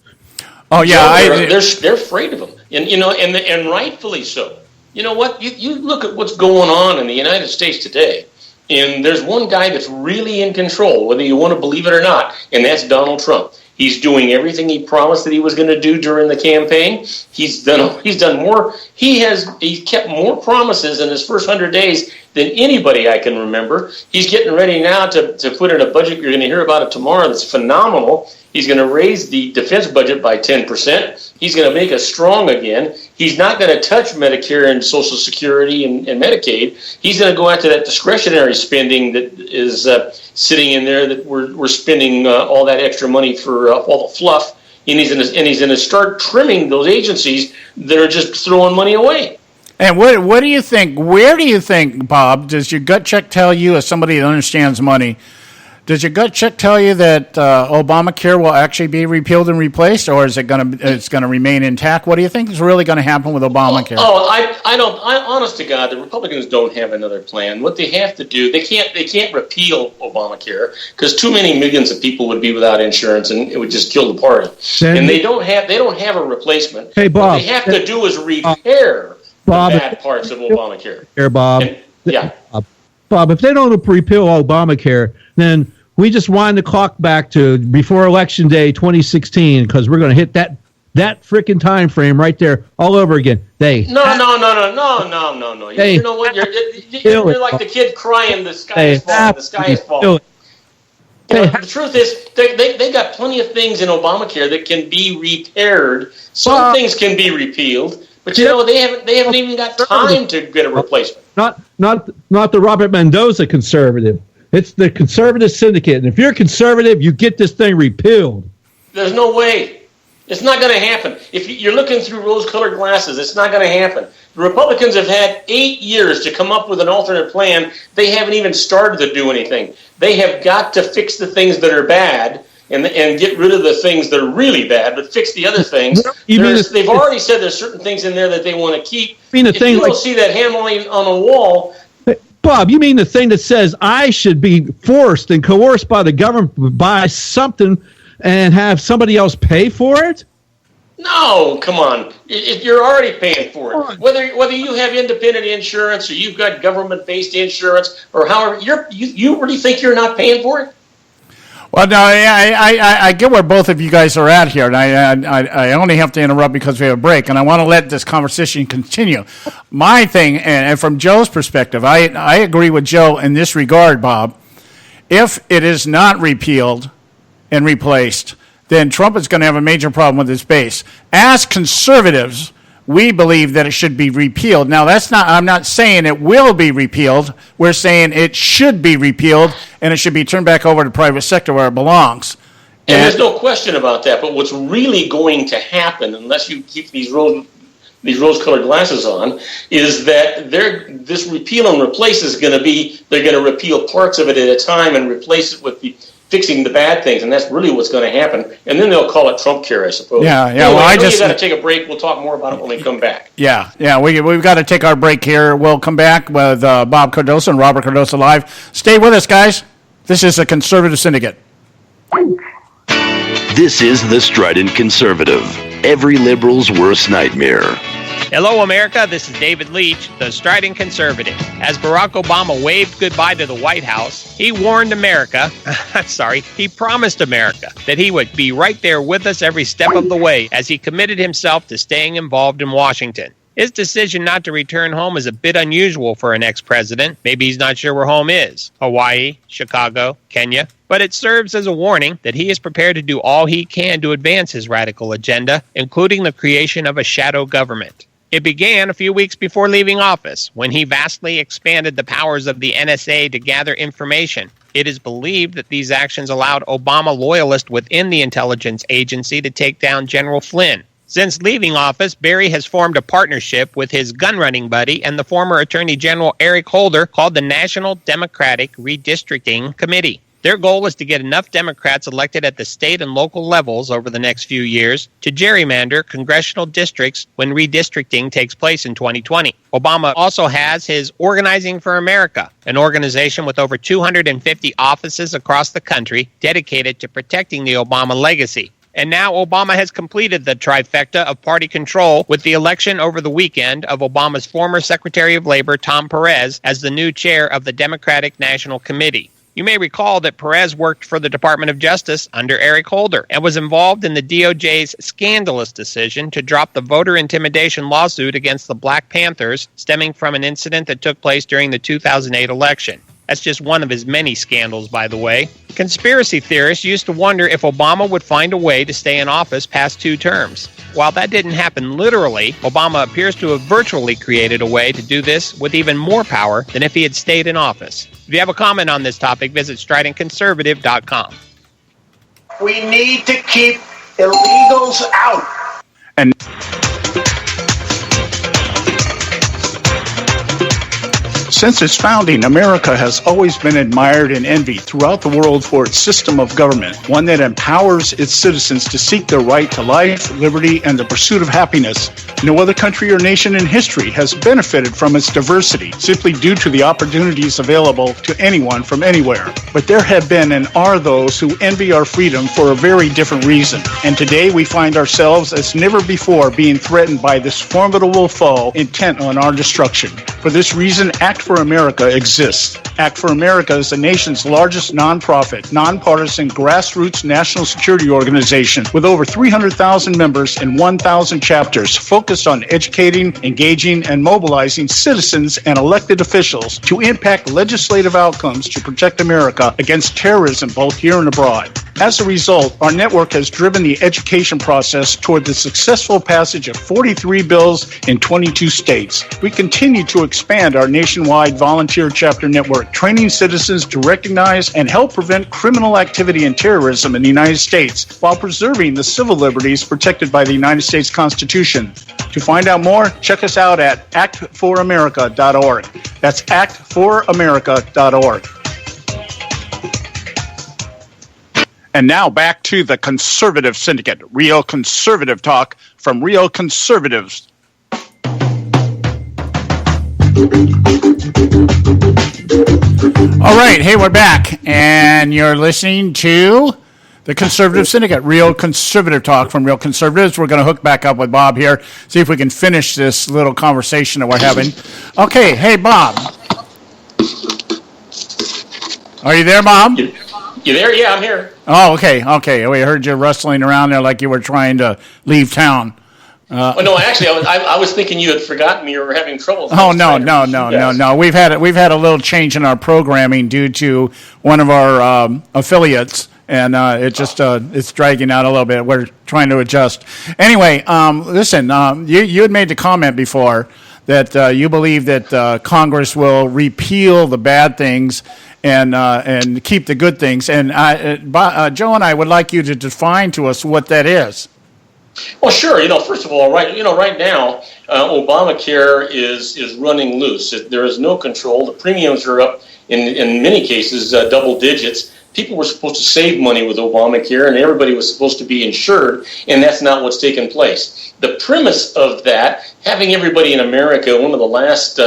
Oh yeah, they're afraid of him, and rightfully so. You know what? You look at what's going on in the United States today, and there's one guy that's really in control, whether you want to believe it or not, and that's Donald Trump. He's doing everything he promised that he was going to do during the campaign. He's done more. He's kept more promises in his first 100 days than anybody I can remember. He's getting ready now to put in a budget. You're going to hear about it tomorrow. That's phenomenal. He's going to raise the defense budget by 10%. He's going to make us strong again. He's not going to touch Medicare and Social Security and Medicaid. He's going to go after that discretionary spending that is sitting in there that we're spending all that extra money for all the fluff. And he's going to start trimming those agencies that are just throwing money away. And what do you think? Where do you think, Bob? Does your gut check tell you, as somebody that understands money, does your gut check tell you that Obamacare will actually be repealed and replaced, or is it's going to remain intact? What do you think is really going to happen with Obamacare? Honest to God, the Republicans don't have another plan. What they have to do, they can't repeal Obamacare because too many millions of people would be without insurance, and it would just kill the party. And they don't have a replacement. Hey, Bob, what they have to do is repair the bad parts of Obamacare. Bob. Bob, if they don't repeal Obamacare, then we just wind the clock back to before Election Day 2016 because we're going to hit that freaking time frame right there all over again. No. You know what? You're like the kid crying, the sky is falling. The truth is, they got plenty of things in Obamacare that can be repaired. Some things can be repealed, but they haven't even got time to get a replacement. Not the Robert Mendoza conservative. It's the Conservative Syndicate. And if you're conservative, you get this thing repealed. There's no way. It's not going to happen. If you're looking through rose-colored glasses, it's not going to happen. The Republicans have had 8 years to come up with an alternate plan. They haven't even started to do anything. They have got to fix the things that are bad and get rid of the things that are really bad, but fix the other things. They've already said there's certain things in there that they want to keep. If you don't see that handling on a wall... Bob, you mean the thing that says I should be forced and coerced by the government to buy something and have somebody else pay for it? No, come on. If you're already paying for it, whether you have independent insurance or you've got government-based insurance or however, you really think you're not paying for it? Well, no, I get where both of you guys are at here, and I only have to interrupt because we have a break, and I want to let this conversation continue. My thing, and from Joe's perspective, I agree with Joe in this regard, Bob. If it is not repealed and replaced, then Trump is going to have a major problem with his base. As conservatives, we believe that it should be repealed. Now, I'm not saying it will be repealed. We're saying it should be repealed, and it should be turned back over to the private sector where it belongs. And there's no question about that. But what's really going to happen, unless you keep these rose-colored glasses on, is that this repeal and replace is going to be, they're going to repeal parts of it at a time and replace it with fixing the bad things, and that's really what's going to happen. And then they'll call it Trump care, I suppose. Yeah. Anyway, well, I just got to take a break. We'll talk more about it when we come back. Yeah. We've got to take our break here. We'll come back with Bob Cardoso and Robert Cardoso Live. Stay with us, guys. This is a Conservative Syndicate. This is the Strident Conservative, every liberal's worst nightmare. Hello, America. This is David Leach, the Strident Conservative. As Barack Obama waved goodbye to the White House, he warned America, he promised America that he would be right there with us every step of the way as he committed himself to staying involved in Washington. His decision not to return home is a bit unusual for an ex-president. Maybe he's not sure where home is. Hawaii, Chicago, Kenya. But it serves as a warning that he is prepared to do all he can to advance his radical agenda, including the creation of a shadow government. It began a few weeks before leaving office, when he vastly expanded the powers of the NSA to gather information. It is believed that these actions allowed Obama loyalists within the intelligence agency to take down General Flynn. Since leaving office, Barry has formed a partnership with his gun-running buddy and the former Attorney General Eric Holder called the National Democratic Redistricting Committee. Their goal is to get enough Democrats elected at the state and local levels over the next few years to gerrymander congressional districts when redistricting takes place in 2020. Obama also has his Organizing for America, an organization with over 250 offices across the country dedicated to protecting the Obama legacy. And now Obama has completed the trifecta of party control with the election over the weekend of Obama's former Secretary of Labor, Tom Perez, as the new chair of the Democratic National Committee. You may recall that Perez worked for the Department of Justice under Eric Holder and was involved in the DOJ's scandalous decision to drop the voter intimidation lawsuit against the Black Panthers stemming from an incident that took place during the 2008 election. That's just one of his many scandals, by the way. Conspiracy theorists used to wonder if Obama would find a way to stay in office past 2 terms. While that didn't happen literally, Obama appears to have virtually created a way to do this with even more power than if he had stayed in office. If you have a comment on this topic, visit stridentconservative.com. We need to keep illegals out. And since its founding, America has always been admired and envied throughout the world for its system of government, one that empowers its citizens to seek their right to life, liberty, and the pursuit of happiness. No other country or nation in history has benefited from its diversity simply due to the opportunities available to anyone from anywhere. But there have been and are those who envy our freedom for a very different reason. And today we find ourselves as never before being threatened by this formidable foe intent on our destruction. For this reason, Act for America exists. Act for America is the nation's largest nonprofit, nonpartisan, grassroots national security organization with over 300,000 members and 1,000 chapters focused on educating, engaging, and mobilizing citizens and elected officials to impact legislative outcomes to protect America against terrorism both here and abroad. As a result, our network has driven the education process toward the successful passage of 43 bills in 22 states. We continue to expand our nationwide volunteer chapter network, training citizens to recognize and help prevent criminal activity and terrorism in the United States while preserving the civil liberties protected by the United States Constitution. To find out more, check us out at actforamerica.org. That's actforamerica.org. And now back to the Conservative Syndicate, real conservative talk from real conservatives. All right, hey, we're back, and you're listening to the Conservative Syndicate, real conservative talk from real conservatives. We're going to hook back up with Bob here, see if we can finish this little conversation that we're having. Okay, hey, Bob. Are you there, Bob? You there? Yeah, I'm here. Oh, okay. We heard you rustling around there like you were trying to leave town. Well, no, actually, I was thinking you had forgotten me or were having trouble. Oh, no. We've had a little change in our programming due to one of our affiliates, and it's dragging out a little bit. We're trying to adjust. Anyway, listen, you had made the comment before that you believe that Congress will repeal the bad things and keep the good things. And Joe and I would like you to define to us what that is. Well, sure. First of all, right now, Obamacare is running loose. There is no control. The premiums are up in many cases double digits. People were supposed to save money with Obamacare, and everybody was supposed to be insured, and that's not what's taken place. The premise of that, having everybody in America, one of the last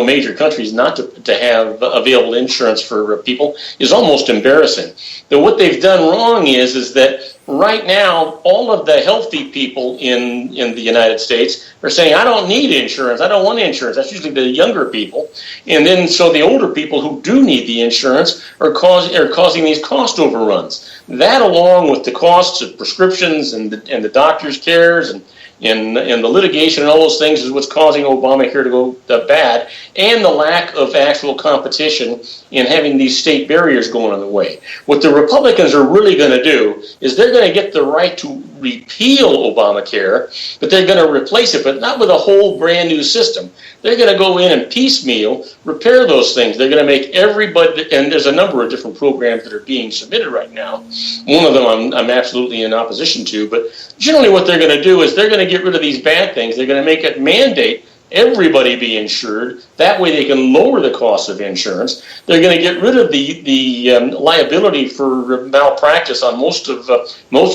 major countries not to have available insurance for people, is almost embarrassing. But what they've done wrong is that right now, all of the healthy people in the United States are saying, I don't need insurance. I don't want insurance. That's usually the younger people. And then so the older people who do need the insurance are causing these cost overruns. That, along with the costs of prescriptions and the doctor's cares and the litigation and all those things, is what's causing Obamacare to go bad, and the lack of actual competition in having these state barriers going on the way. What the Republicans are really going to do is they're going to get the right to repeal Obamacare, but they're going to replace it, but not with a whole brand new system. They're going to go in and piecemeal repair those things. They're going to make everybody, and there's a number of different programs that are being submitted right now. One of them I'm absolutely in opposition to, but generally what they're going to do is they're going to get rid of these bad things. They're going to make it mandate everybody be insured. That way they can lower the cost of insurance. They're going to get rid of the liability for malpractice on most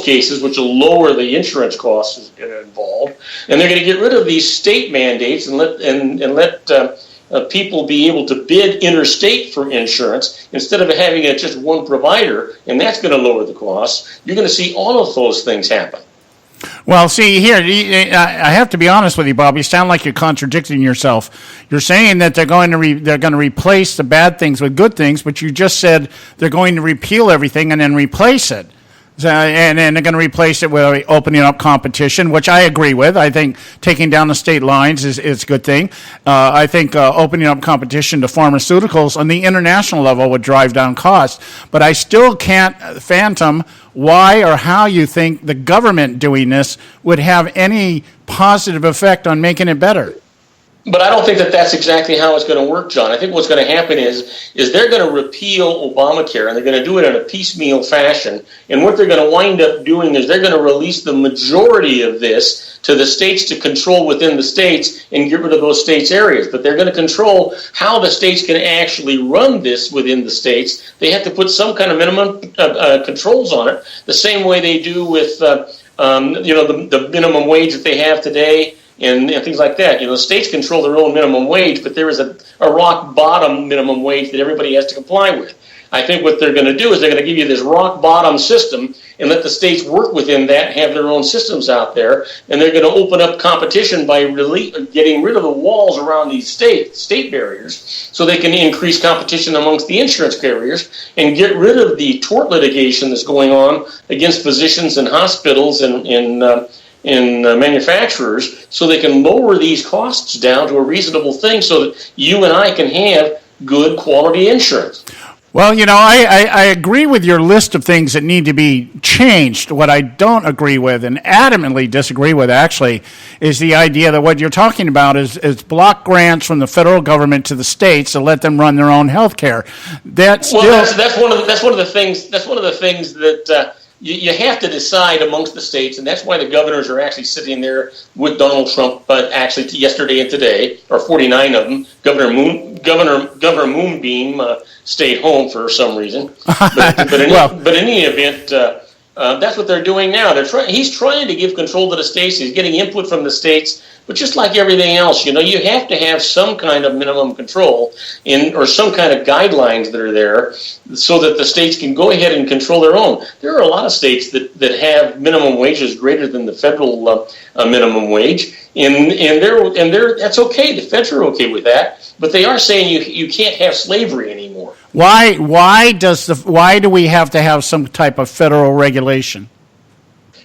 cases, which will lower the insurance costs involved. And they're going to get rid of these state mandates and let people be able to bid interstate for insurance instead of having just one provider, and that's going to lower the costs. You're going to see all of those things happen. Well, see, here, I have to be honest with you, Bob. You sound like you're contradicting yourself. You're saying that they're going to replace the bad things with good things, but you just said they're going to repeal everything and then replace it. And they're going to replace it with opening up competition, which I agree with. I think taking down the state lines is a good thing. I think opening up competition to pharmaceuticals on the international level would drive down costs. But I still can't fathom why or how you think the government doing this would have any positive effect on making it better. But I don't think that's exactly how it's going to work, John. I think what's going to happen is they're going to repeal Obamacare, and they're going to do it in a piecemeal fashion. And what they're going to wind up doing is they're going to release the majority of this to the states to control within the states and get rid of those states' areas. But they're going to control how the states can actually run this within the states. They have to put some kind of minimum controls on it, the same way they do with the minimum wage that they have today. And things like that. States control their own minimum wage, but there is a rock bottom minimum wage that everybody has to comply with. I think what they're going to do is they're going to give you this rock bottom system and let the states work within that, have their own systems out there, and they're going to open up competition by getting rid of the walls around these state barriers so they can increase competition amongst the insurance carriers and get rid of the tort litigation that's going on against physicians and hospitals and manufacturers, so they can lower these costs down to a reasonable thing so that you and I can have good quality insurance. Well, I agree with your list of things that need to be changed. What I don't agree with and adamantly disagree with, actually, is the idea that what you're talking about is block grants from the federal government to the states to let them run their own health care. That's one of the things that you have to decide amongst the states, and that's why the governors are actually sitting there with Donald Trump, but actually yesterday and today, or 49 of them. Governor Moonbeam stayed home for some reason. But in any event, that's what they're doing now. He's trying to give control to the states. He's getting input from the states. But just like everything else, you have to have some kind of minimum control or some kind of guidelines that are there so that the states can go ahead and control their own. There are a lot of states that have minimum wages greater than the federal minimum wage, and they're that's okay. The feds are okay with that, but they are saying you can't have slavery anymore. Why do we have to have some type of federal regulation?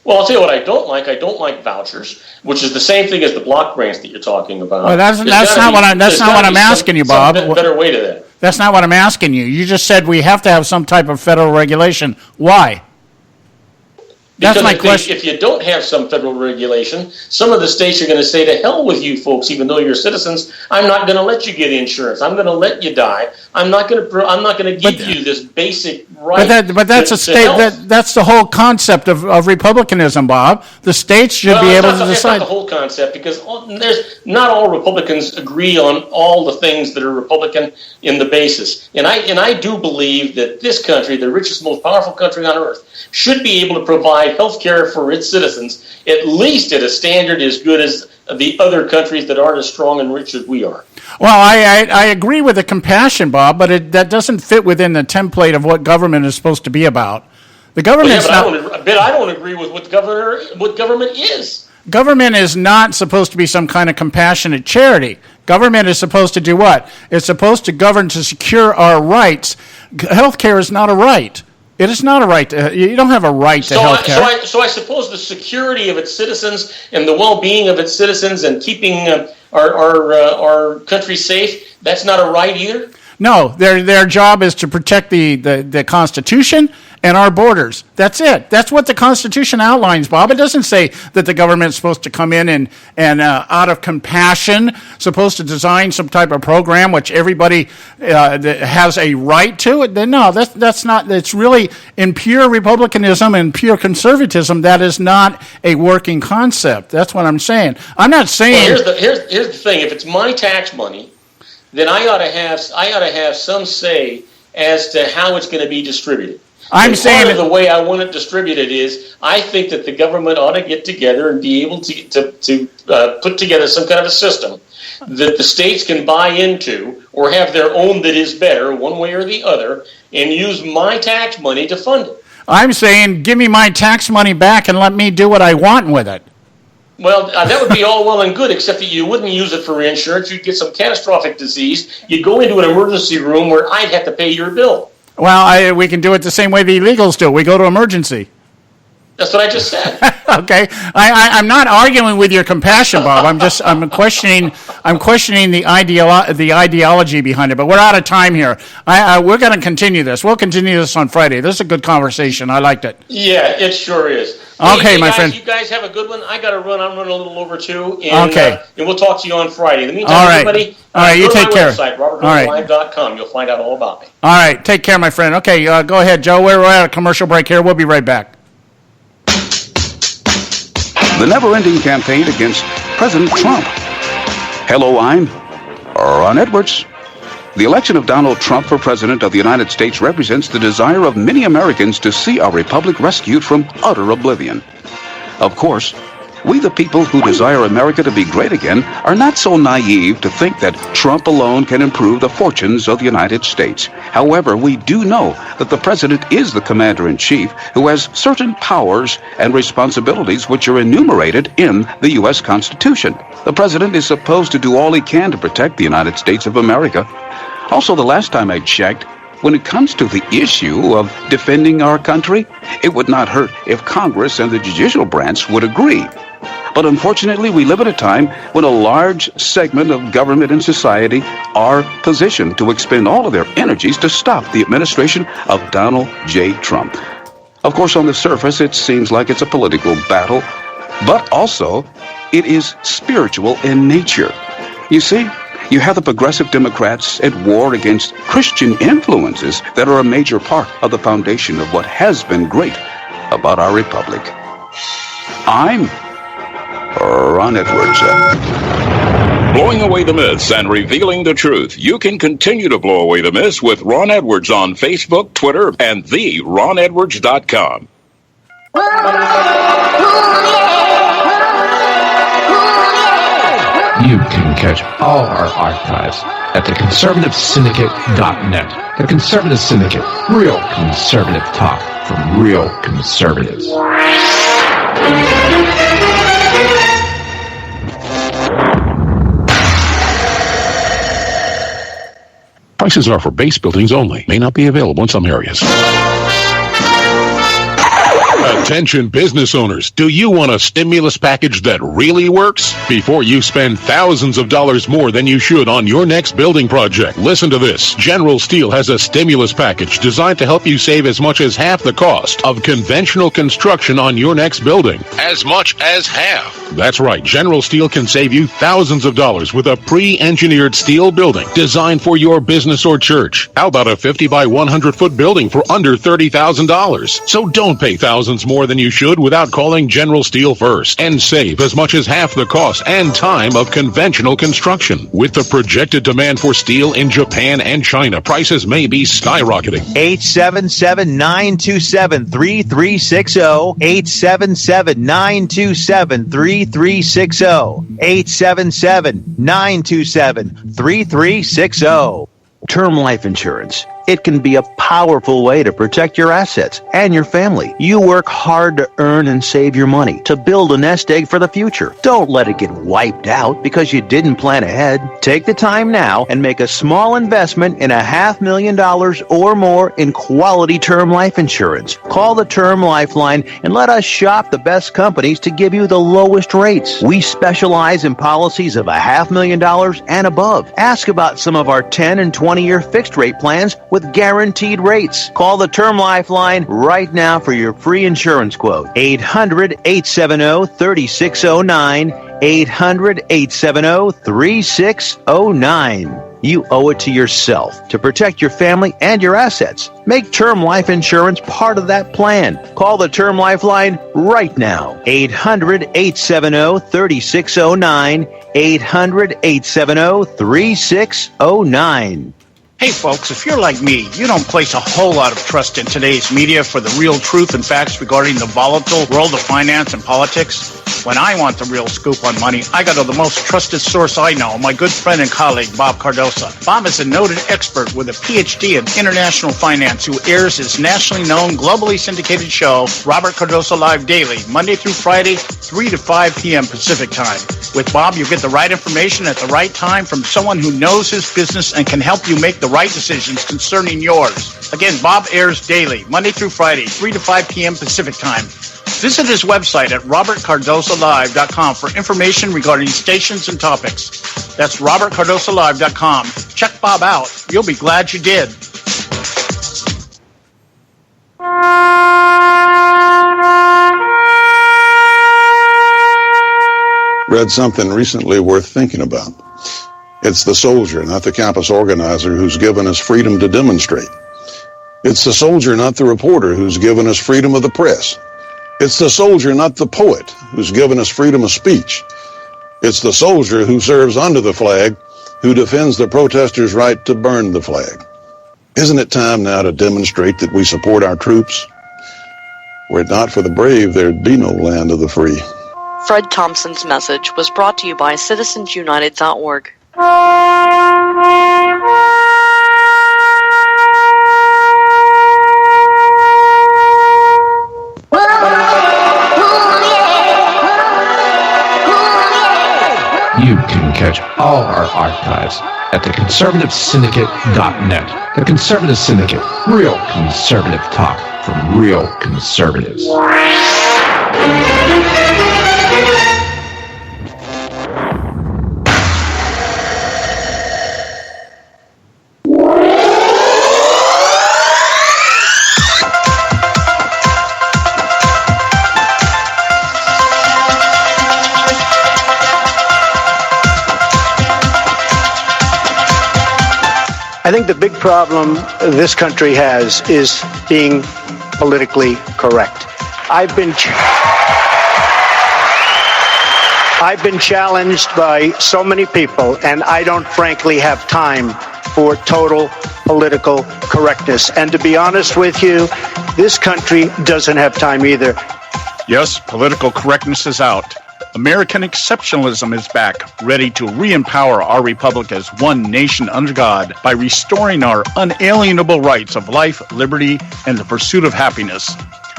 Well, I'll tell you what I don't like. I don't like vouchers, which is the same thing as the block grants that you're talking about. Well, that's not what I'm asking you, Bob. Better way to that. That's not what I'm asking you. You just said we have to have some type of federal regulation. Why? That's my question. If you don't have some federal regulation, some of the states are going to say, to hell with you folks, even though you're citizens. I'm not going to let you get insurance. I'm going to let you die. I'm not going to give you this basic right. But that's a state. That's the whole concept of republicanism, Bob. The states should be able to decide. That's not the whole concept, because not all Republicans agree on all the things that are Republican in the basis. And I do believe that this country, the richest, most powerful country on earth, should be able to provide health care for its citizens, at least at a standard as good as the other countries that aren't as strong and rich as we are. Well, I agree with the compassion, Bob, but that doesn't fit within the template of what government is supposed to be about. The government's I don't agree with what government is. Government is not supposed to be some kind of compassionate charity. Government is supposed to do what? It's supposed to govern to secure our rights. Healthcare is not a right. It is not a right. You don't have a right to health care. So I suppose the security of its citizens and the well-being of its citizens and keeping our country safe, that's not a right either? No, their job is to protect the Constitution and our borders. That's it. That's what the Constitution outlines, Bob. It doesn't say that the government's supposed to come in and out of compassion, supposed to design some type of program which everybody has a right to. No, that's not. It's really in pure republicanism and pure conservatism. That is not a working concept. That's what I'm saying. I'm not saying. Well, here's the thing. If it's my tax money, then I ought to have some say as to how it's going to be distributed. Part of the way I want it distributed is I think that the government ought to get together and be able to put together some kind of a system that the states can buy into or have their own that is better, one way or the other, and use my tax money to fund it. I'm saying give me my tax money back and let me do what I want with it. Well, that would be all well and good, except that you wouldn't use it for insurance. You'd get some catastrophic disease. You'd go into an emergency room where I'd have to pay your bill. Well, we can do it the same way the illegals do. We go to emergency. That's what I just said. Okay, I'm not arguing with your compassion, Bob. I'm questioning the ideology behind it. But we're out of time here. We're going to continue this. We'll continue this on Friday. This is a good conversation. I liked it. Yeah, it sure is. Okay, my friend. You guys have a good one. I got to run. I'm running a little over too. And, and we'll talk to you on Friday. In the meantime, everybody, all right, you take care. Website, robertlive.com. You'll find out all about me. All right, take care, my friend. Okay, go ahead, Joe. We're at a commercial break here. We'll be right back. The never-ending campaign against President Trump. Hello, I'm Ron Edwards. The election of Donald Trump for President of the United States represents the desire of many Americans to see our republic rescued from utter oblivion. Of course, We, the people who desire America to be great again, are not so naive to think that Trump alone can improve the fortunes of the United States. However, we do know that the president is the commander-in-chief who has certain powers and responsibilities which are enumerated in the U.S. Constitution. The president is supposed to do all he can to protect the United States of America. Also, the last time I checked, when it comes to the issue of defending our country, it would not hurt if Congress and the judicial branch would agree. But unfortunately, we live at a time when a large segment of government and society are positioned to expend all of their energies to stop the administration of Donald J. Trump. Of course, on the surface, it seems like it's a political battle, but also it is spiritual in nature. You see, you have the progressive Democrats at war against Christian influences that are a major part of the foundation of what has been great about our republic. I'm Ron Edwards. Blowing away the myths and revealing the truth. You can continue to blow away the myths with Ron Edwards on Facebook, Twitter, and theronedwards.com. You can catch all our archives at theconservativesyndicate.net. The Conservative Syndicate. Real conservative talk from real conservatives. Prices are for base buildings only. May not be available in some areas. Attention business owners, do you want a stimulus package that really works? Before you spend thousands of dollars more than you should on your next building project, listen to this. General Steel has a stimulus package designed to help you save as much as half the cost of conventional construction on your next building. As much as half. That's right, General Steel can save you thousands of dollars with a pre-engineered steel building designed for your business or church. How about a 50 by 100 foot building for under $30,000? So don't pay thousands more than you should without calling General Steel first and save as much as half the cost and time of conventional construction. With the projected demand for steel in Japan and China, prices may be skyrocketing. 877-927-3360. 877-927-3360. 877-927-3360. Term life insurance. It can be a powerful way to protect your assets and your family. You work hard to earn and save your money to build a nest egg for the future. Don't let it get wiped out because you didn't plan ahead. Take the time now and make a small investment in $500,000 or more in quality term life insurance. Call the Term Lifeline and let us shop the best companies to give you the lowest rates. We specialize in policies of $500,000 and above. Ask about some of our 10 and 20-year fixed rate plans with guaranteed rates. Call the Term Lifeline right now for your free insurance quote. 800-870-3609. 800-870-3609. You owe it to yourself to protect your family and your assets. Make term life insurance part of that plan. Call the Term Lifeline right now. 800-870-3609. 800-870-3609. Hey folks, if you're like me, you don't place a whole lot of trust in today's media for the real truth and facts regarding the volatile world of finance and politics. When I want the real scoop on money, I go to the most trusted source I know, my good friend and colleague, Bob Cardoso. Bob is a noted expert with a PhD in international finance who airs his nationally known, globally syndicated show, Robert Cardoso Live Daily, Monday through Friday, 3 to 5 p.m. Pacific Time. With Bob, you get the right information at the right time from someone who knows his business and can help you make the right decisions concerning yours. Again, Bob airs daily, Monday through Friday, 3 to 5 p.m. Pacific Time. Visit his website at robertcardosolive.com for information regarding stations and topics. That's robertcardosolive.com. Check Bob out. You'll be glad you did. Read something recently worth thinking about. It's the soldier, not the campus organizer, who's given us freedom to demonstrate. It's the soldier, not the reporter, who's given us freedom of the press. It's the soldier, not the poet, who's given us freedom of speech. It's the soldier who serves under the flag, who defends the protesters' right to burn the flag. Isn't it time now to demonstrate that we support our troops? Were it not for the brave, there'd be no land of the free. Fred Thompson's message was brought to you by citizensunited.org. You can catch all our archives at theconservativesyndicate.net. The Conservative Syndicate, real conservative talk from real conservatives. I think the big problem this country has is being politically correct. I've been challenged by so many people, and I don't frankly have time for total political correctness. And to be honest with you, this country doesn't have time either. Yes, political correctness is out. American exceptionalism is back, ready to re-empower our republic as one nation under God by restoring our unalienable rights of life, liberty, and the pursuit of happiness.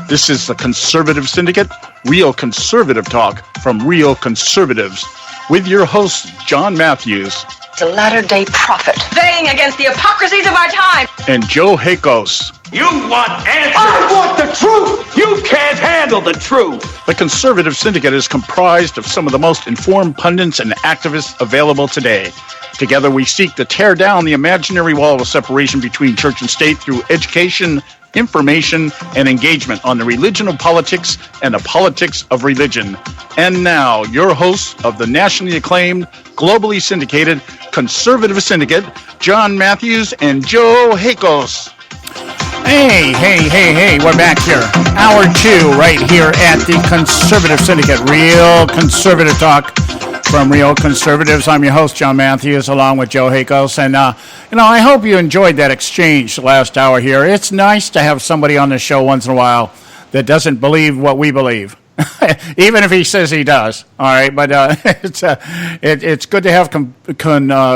This is the Conservative Syndicate, real conservative talk from real conservatives, with your host, John Matthews. It's a latter-day prophet, saying against the hypocrisies of our time. And Joe Hakos. You want answers! I want the truth! You can't handle the truth! The Conservative Syndicate is comprised of some of the most informed pundits and activists available today. Together we seek to tear down the imaginary wall of separation between church and state through education, information, and engagement on the religion of politics and the politics of religion. And now, your hosts of the nationally acclaimed, globally syndicated Conservative Syndicate, John Matthews and Joe Hakos. Hey, we're back here. Hour 2 right here at the Conservative Syndicate. Real conservative talk from real conservatives. I'm your host, John Matthews, along with Joe Hakos. And, I hope you enjoyed that exchange last hour here. It's nice to have somebody on the show once in a while that doesn't believe what we believe. Even if he says he does, all right. But it's good to have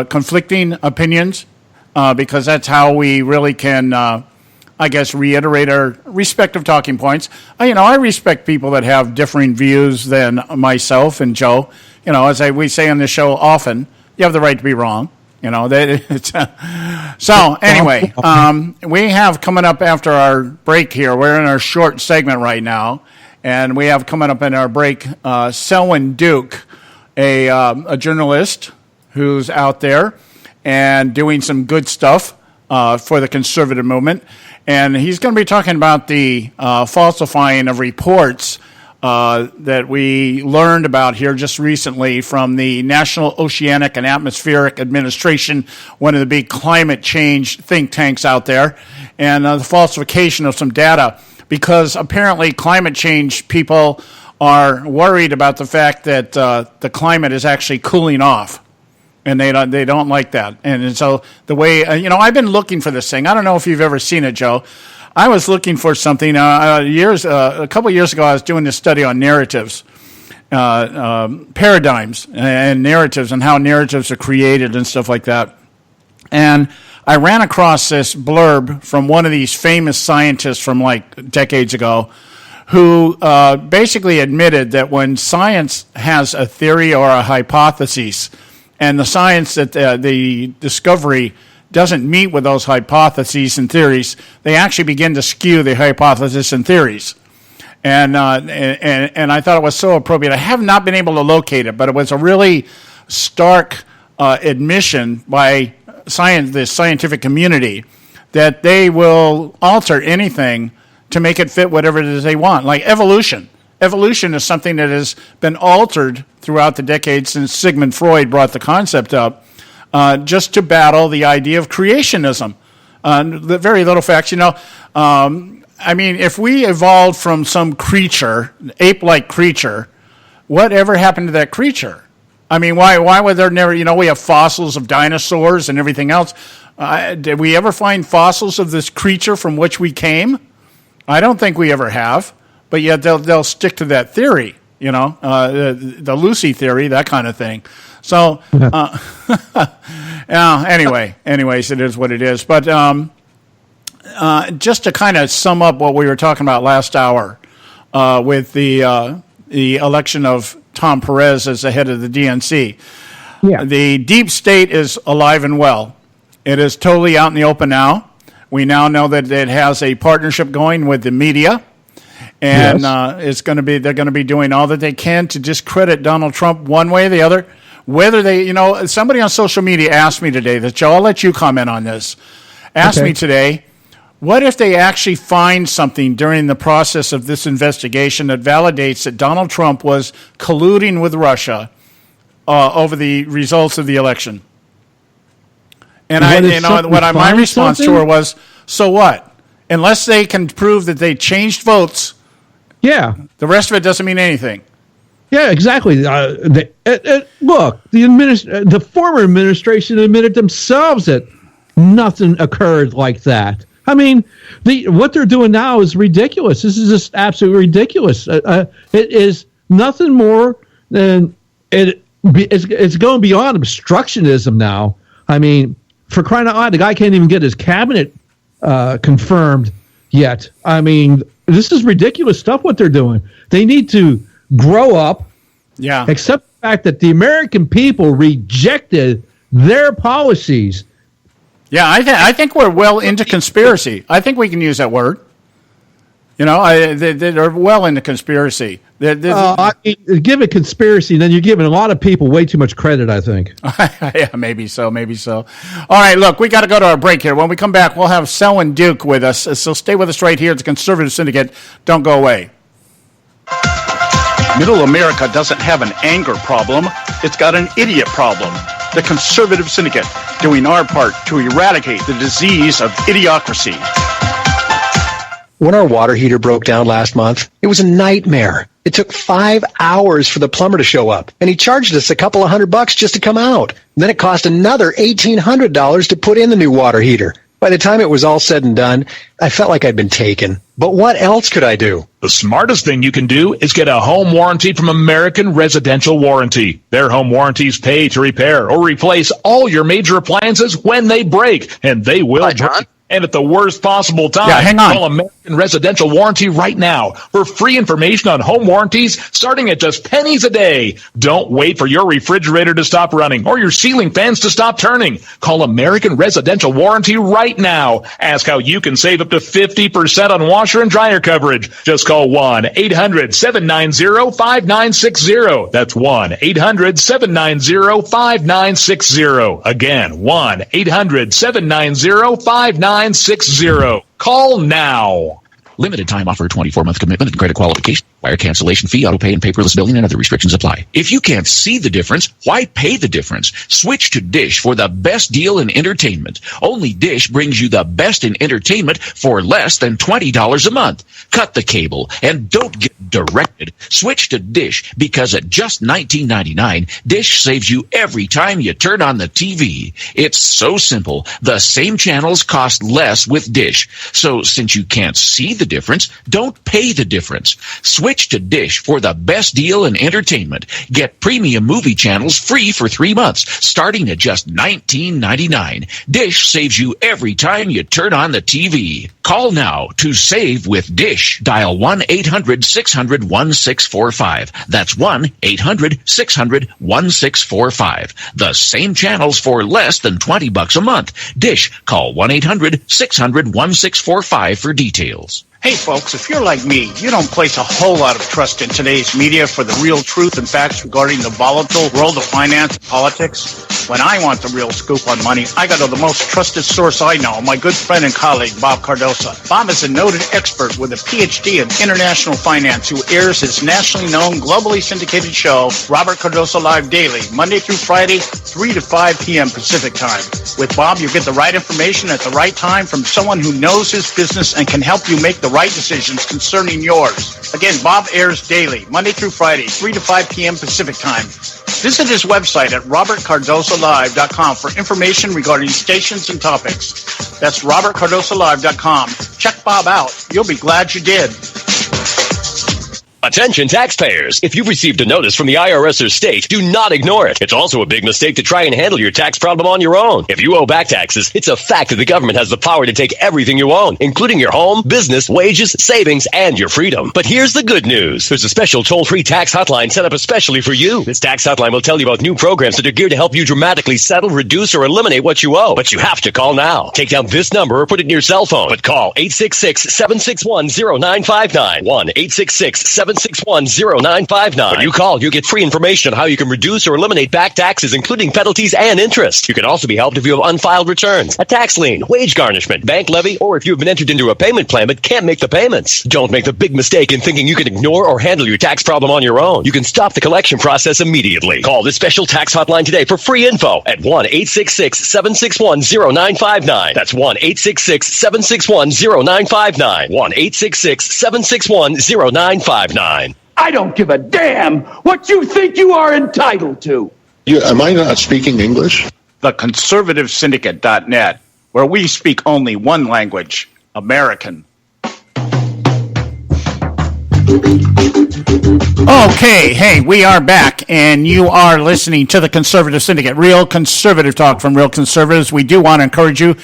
conflicting opinions because that's how we really can, reiterate our respective talking points. I respect people that have differing views than myself and Joe. As we say on this show often, you have the right to be wrong. So anyway, we have coming up after our break here. We're in our short segment right now. And we have coming up in our break, Selwyn Duke, a journalist who's out there and doing some good stuff for the conservative movement. And he's going to be talking about the falsifying of reports that we learned about here just recently from the National Oceanic and Atmospheric Administration, one of the big climate change think tanks out there, and the falsification of some data. Because apparently climate change people are worried about the fact that the climate is actually cooling off, and they don't like that. And so the way I've been looking for this thing. I don't know if you've ever seen it, Joe. I was looking for something a couple of years ago. I was doing this study on narratives, paradigms, and narratives, and how narratives are created and stuff like that. And I ran across this blurb from one of these famous scientists from like decades ago who basically admitted that when science has a theory or a hypothesis and the science that the discovery doesn't meet with those hypotheses and theories, they actually begin to skew the hypothesis and theories. And I thought it was so appropriate. I have not been able to locate it, but it was a really stark admission by the scientific community that they will alter anything to make it fit whatever it is they want. Like evolution. Evolution is something that has been altered throughout the decades since Sigmund Freud brought the concept up, just to battle the idea of creationism. The very little facts, if we evolved from some creature, ape-like creature, whatever happened to that creature? Why would there never, we have fossils of dinosaurs and everything else. Did we ever find fossils of this creature from which we came? I don't think we ever have, but yet they'll stick to that theory, the Lucy theory, that kind of thing. So, anyways, it is what it is. But just to kind of sum up what we were talking about last hour with the election of Tom Perez as the head of the DNC, the deep state is alive and well. It is totally out in the open now. We now know that it has a partnership going with the media. And they're going to be doing all that they can to discredit Donald Trump one way or the other. Whether they, somebody on social media asked me today, I'll let you comment on this. Asked me today, what if they actually find something during the process of this investigation that validates that Donald Trump was colluding with Russia over the results of the election? And my response to her was, so what? Unless they can prove that they changed votes, the rest of it doesn't mean anything. Yeah, exactly. Look, the former administration admitted themselves that nothing occurred like that. I mean, what they're doing now is ridiculous. This is just absolutely ridiculous. It is nothing more than it's going beyond obstructionism now. I mean, for crying out loud, the guy can't even get his cabinet confirmed yet. I mean, this is ridiculous stuff what they're doing. They need to grow up, accept the fact that the American people rejected their policies. Yeah, I think we're well into conspiracy. I think we can use that word. They're well into conspiracy. Give it conspiracy, then you're giving a lot of people way too much credit, I think. Yeah, maybe so. All right, look, we got to go to our break here. When we come back, we'll have Selwyn Duke with us. So stay with us right here at the Conservative Syndicate. Don't go away. Middle America doesn't have an anger problem. It's got an idiot problem. The Conservative Syndicate, doing our part to eradicate the disease of idiocracy. When our water heater broke down last month, it was a nightmare. It took 5 hours for the plumber to show up, and he charged us a couple of $100 just to come out. And then it cost another $1,800 to put in the new water heater. By the time it was all said and done, I felt like I'd been taken. But what else could I do? The smartest thing you can do is get a home warranty from American Residential Warranty. Their home warranties pay to repair or replace all your major appliances when they break, and they will. Hi, John. And at the worst possible time. Yeah, hang on. Call American Residential Warranty right now for free information on home warranties starting at just pennies a day. Don't wait for your refrigerator to stop running or your ceiling fans to stop turning. Call American Residential Warranty right now. Ask how you can save up to 50% on washer and dryer coverage. Just call 1-800-790-5960. That's 1-800-790-5960. Again, 1-800-790-5960. Call now. Limited time offer, 24-month commitment and credit qualification. Wire cancellation fee, auto pay, and paperless billing and other restrictions apply. If you can't see the difference, why pay the difference? Switch to Dish for the best deal in entertainment. Only Dish brings you the best in entertainment for less than $20 a month. Cut the cable and don't get directed. Switch to Dish because at just $19.99, Dish saves you every time you turn on the TV. It's so simple. The same channels cost less with Dish. So since you can't see the difference, don't pay the difference. Switch to Dish for the best deal in entertainment. Get premium movie channels free for 3 months, starting at just $19.99. Dish saves you every time you turn on the TV. Call now to save with Dish. Dial 1-800-600-1645. That's 1-800-600-1645. The same channels for less than $20 a month. Dish. Call 1-800-600-1645 for details. Hey folks, if you're like me, you don't place a whole lot of trust in today's media for the real truth and facts regarding the volatile world of finance and politics. When I want the real scoop on money, I go to the most trusted source I know, my good friend and colleague, Bob Cardoso. Bob is a noted expert with a PhD in international finance who airs his nationally known, globally syndicated show, Robert Cardoso Live Daily, Monday through Friday, 3 to 5 p.m. Pacific time. With Bob, you get the right information at the right time from someone who knows his business and can help you make the right decisions concerning yours. Again, Bob airs daily, Monday through Friday, 3 to 5 p.m. Pacific time. Visit his website at robertcardosolive.com for information regarding stations and topics. That's robertcardosolive.com. Check Bob out. You'll be glad you did. A Attention taxpayers. If you've received a notice from the IRS or state, do not ignore it. It's also a big mistake to try and handle your tax problem on your own. If you owe back taxes, it's a fact that the government has the power to take everything you own, including your home, business, wages, savings, and your freedom. But here's the good news. There's a special toll-free tax hotline set up especially for you. This tax hotline will tell you about new programs that are geared to help you dramatically settle, reduce, or eliminate what you owe. But you have to call now. Take down this number or put it in your cell phone. But call 866-761-0959. 1-866-761-0959. When you call, you get free information on how you can reduce or eliminate back taxes, including penalties and interest. You can also be helped if you have unfiled returns, a tax lien, wage garnishment, bank levy, or if you've been entered into a payment plan but can't make the payments. Don't make the big mistake in thinking you can ignore or handle your tax problem on your own. You can stop the collection process immediately. Call this special tax hotline today for free info at 1-866-761-0959. That's 1-866-761-0959. 1-866-761-0959. I don't give a damn what you think you are entitled to. Am I not speaking English? The Conservative Syndicate.net, where we speak only one language, American. Okay, hey, we are back, and you are listening to the Conservative Syndicate, real conservative talk from real conservatives. We do want to encourage you,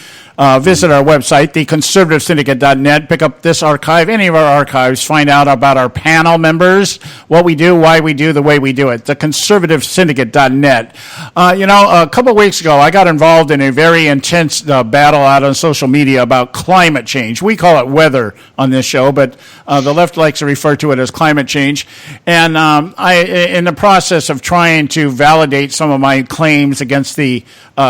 visit our website, theconservativesyndicate.net, pick up this archive, any of our archives, find out about our panel members, what we do, why we do, the way we do it, theconservativesyndicate.net. A couple of weeks ago, I got involved in a very intense battle out on social media about climate change. We call it weather on this show, but the left likes to refer to it as climate change. And I, in the process of trying to validate some of my claims against the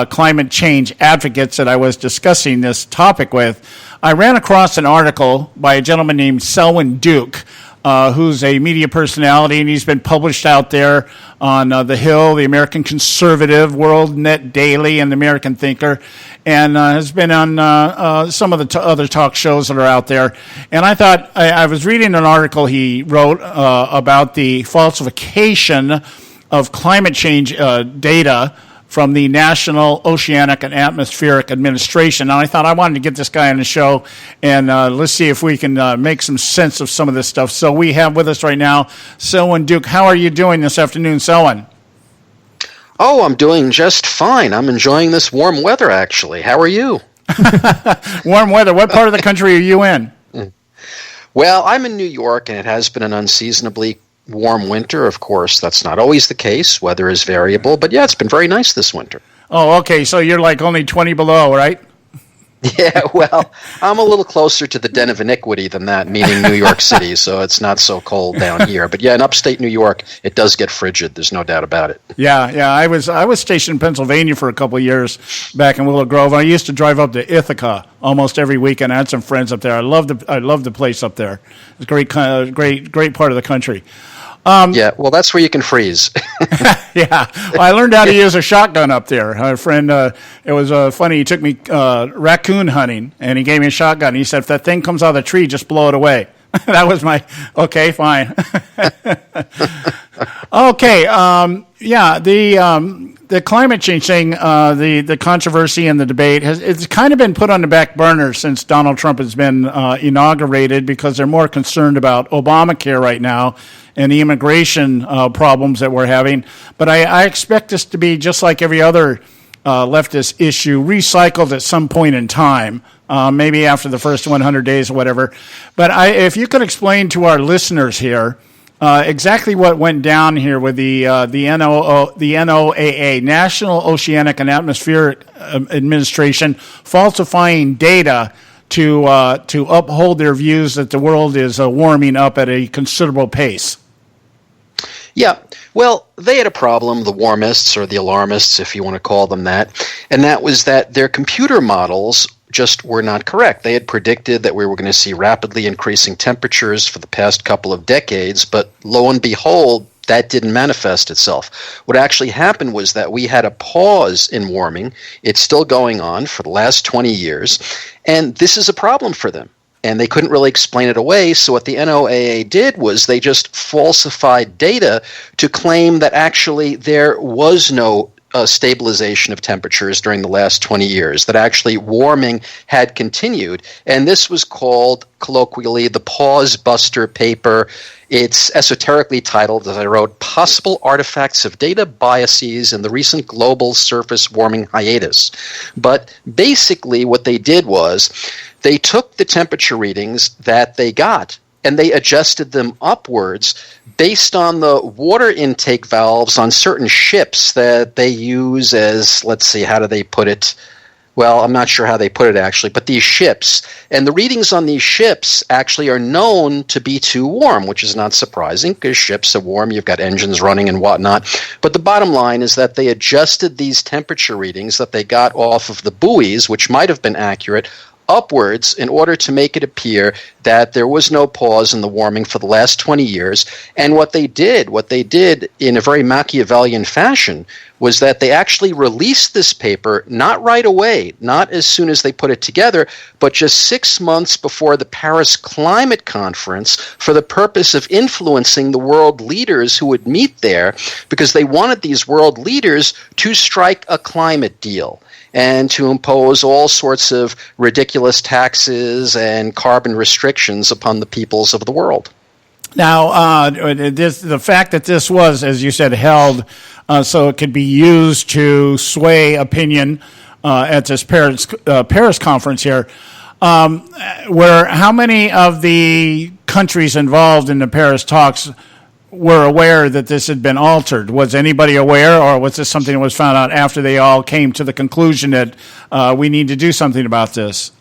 climate change advocates that I was discussing this topic with, I ran across an article by a gentleman named Selwyn Duke, who's a media personality, and he's been published out there on The Hill, The American Conservative, World Net Daily, and The American Thinker, and has been on some of the other talk shows that are out there. And I thought, I was reading an article he wrote about the falsification of climate change data from the National Oceanic and Atmospheric Administration. And I thought I wanted to get this guy on the show, and let's see if we can make some sense of some of this stuff. So we have with us right now Selwyn Duke. How are you doing this afternoon, Selwyn? Oh, I'm doing just fine. I'm enjoying this warm weather, actually. How are you? Warm weather. What part of the country are you in? Well, I'm in New York, and it has been an unseasonably warm winter. Of course, that's not always the case. Weather is variable, but yeah, it's been very nice this winter. Oh, okay. So you're like only 20 below, right? Yeah, well, I'm a little closer to the den of iniquity than that, meaning New York City, so it's not so cold down here. But yeah, in upstate New York, it does get frigid. There's no doubt about it. Yeah. I was stationed in Pennsylvania for a couple of years back in Willow Grove. I used to drive up to Ithaca almost every weekend. I had some friends up there. I loved the place up there. It's a great part of the country. Yeah, well, that's where you can freeze. Yeah, well, I learned how to use a shotgun up there. A friend, it was funny. He took me raccoon hunting, and he gave me a shotgun. He said, "If that thing comes out of the tree, just blow it away." That was my okay, fine. Okay, yeah, the climate change thing, the controversy and the debate it's kind of been put on the back burner since Donald Trump has been inaugurated, because they're more concerned about Obamacare right now and the immigration problems that we're having. But I expect this to be just like every other leftist issue, recycled at some point in time, maybe after the first 100 days or whatever. But if you could explain to our listeners here exactly what went down here with the NOAA, National Oceanic and Atmospheric Administration, falsifying data to uphold their views that the world is warming up at a considerable pace. Yeah, well, they had a problem, the warmists or the alarmists, if you want to call them that, and that was that their computer models just were not correct. They had predicted that we were going to see rapidly increasing temperatures for the past couple of decades, but lo and behold, that didn't manifest itself. What actually happened was that we had a pause in warming. It's still going on for the last 20 years, and this is a problem for them. And they couldn't really explain it away, so what the NOAA did was they just falsified data to claim that actually there was no stabilization of temperatures during the last 20 years, that actually warming had continued. And this was called, colloquially, the Pause Buster paper. It's esoterically titled, as I wrote, Possible Artifacts of Data Biases in the Recent Global Surface Warming Hiatus. But basically what they did was they took the temperature readings that they got and they adjusted them upwards based on the water intake valves on certain ships that they use as, let's see, how do they put it? Well, I'm not sure how they put it actually, but these ships, and the readings on these ships actually are known to be too warm, which is not surprising because ships are warm, you've got engines running and whatnot. But the bottom line is that they adjusted these temperature readings that they got off of the buoys, which might have been accurate, upwards in order to make it appear that there was no pause in the warming for the last 20 years. And what they did in a very Machiavellian fashion was that they actually released this paper not right away, not as soon as they put it together, but just 6 months before the Paris Climate Conference for the purpose of influencing the world leaders who would meet there, because they wanted these world leaders to strike a climate deal and to impose all sorts of ridiculous taxes and carbon restrictions upon the peoples of the world. Now, the fact that this was, as you said, held so it could be used to sway opinion at this Paris conference here, how many of the countries involved in the Paris talks were aware that this had been altered? Was anybody aware, or was this something that was found out after they all came to the conclusion that we need to do something about this?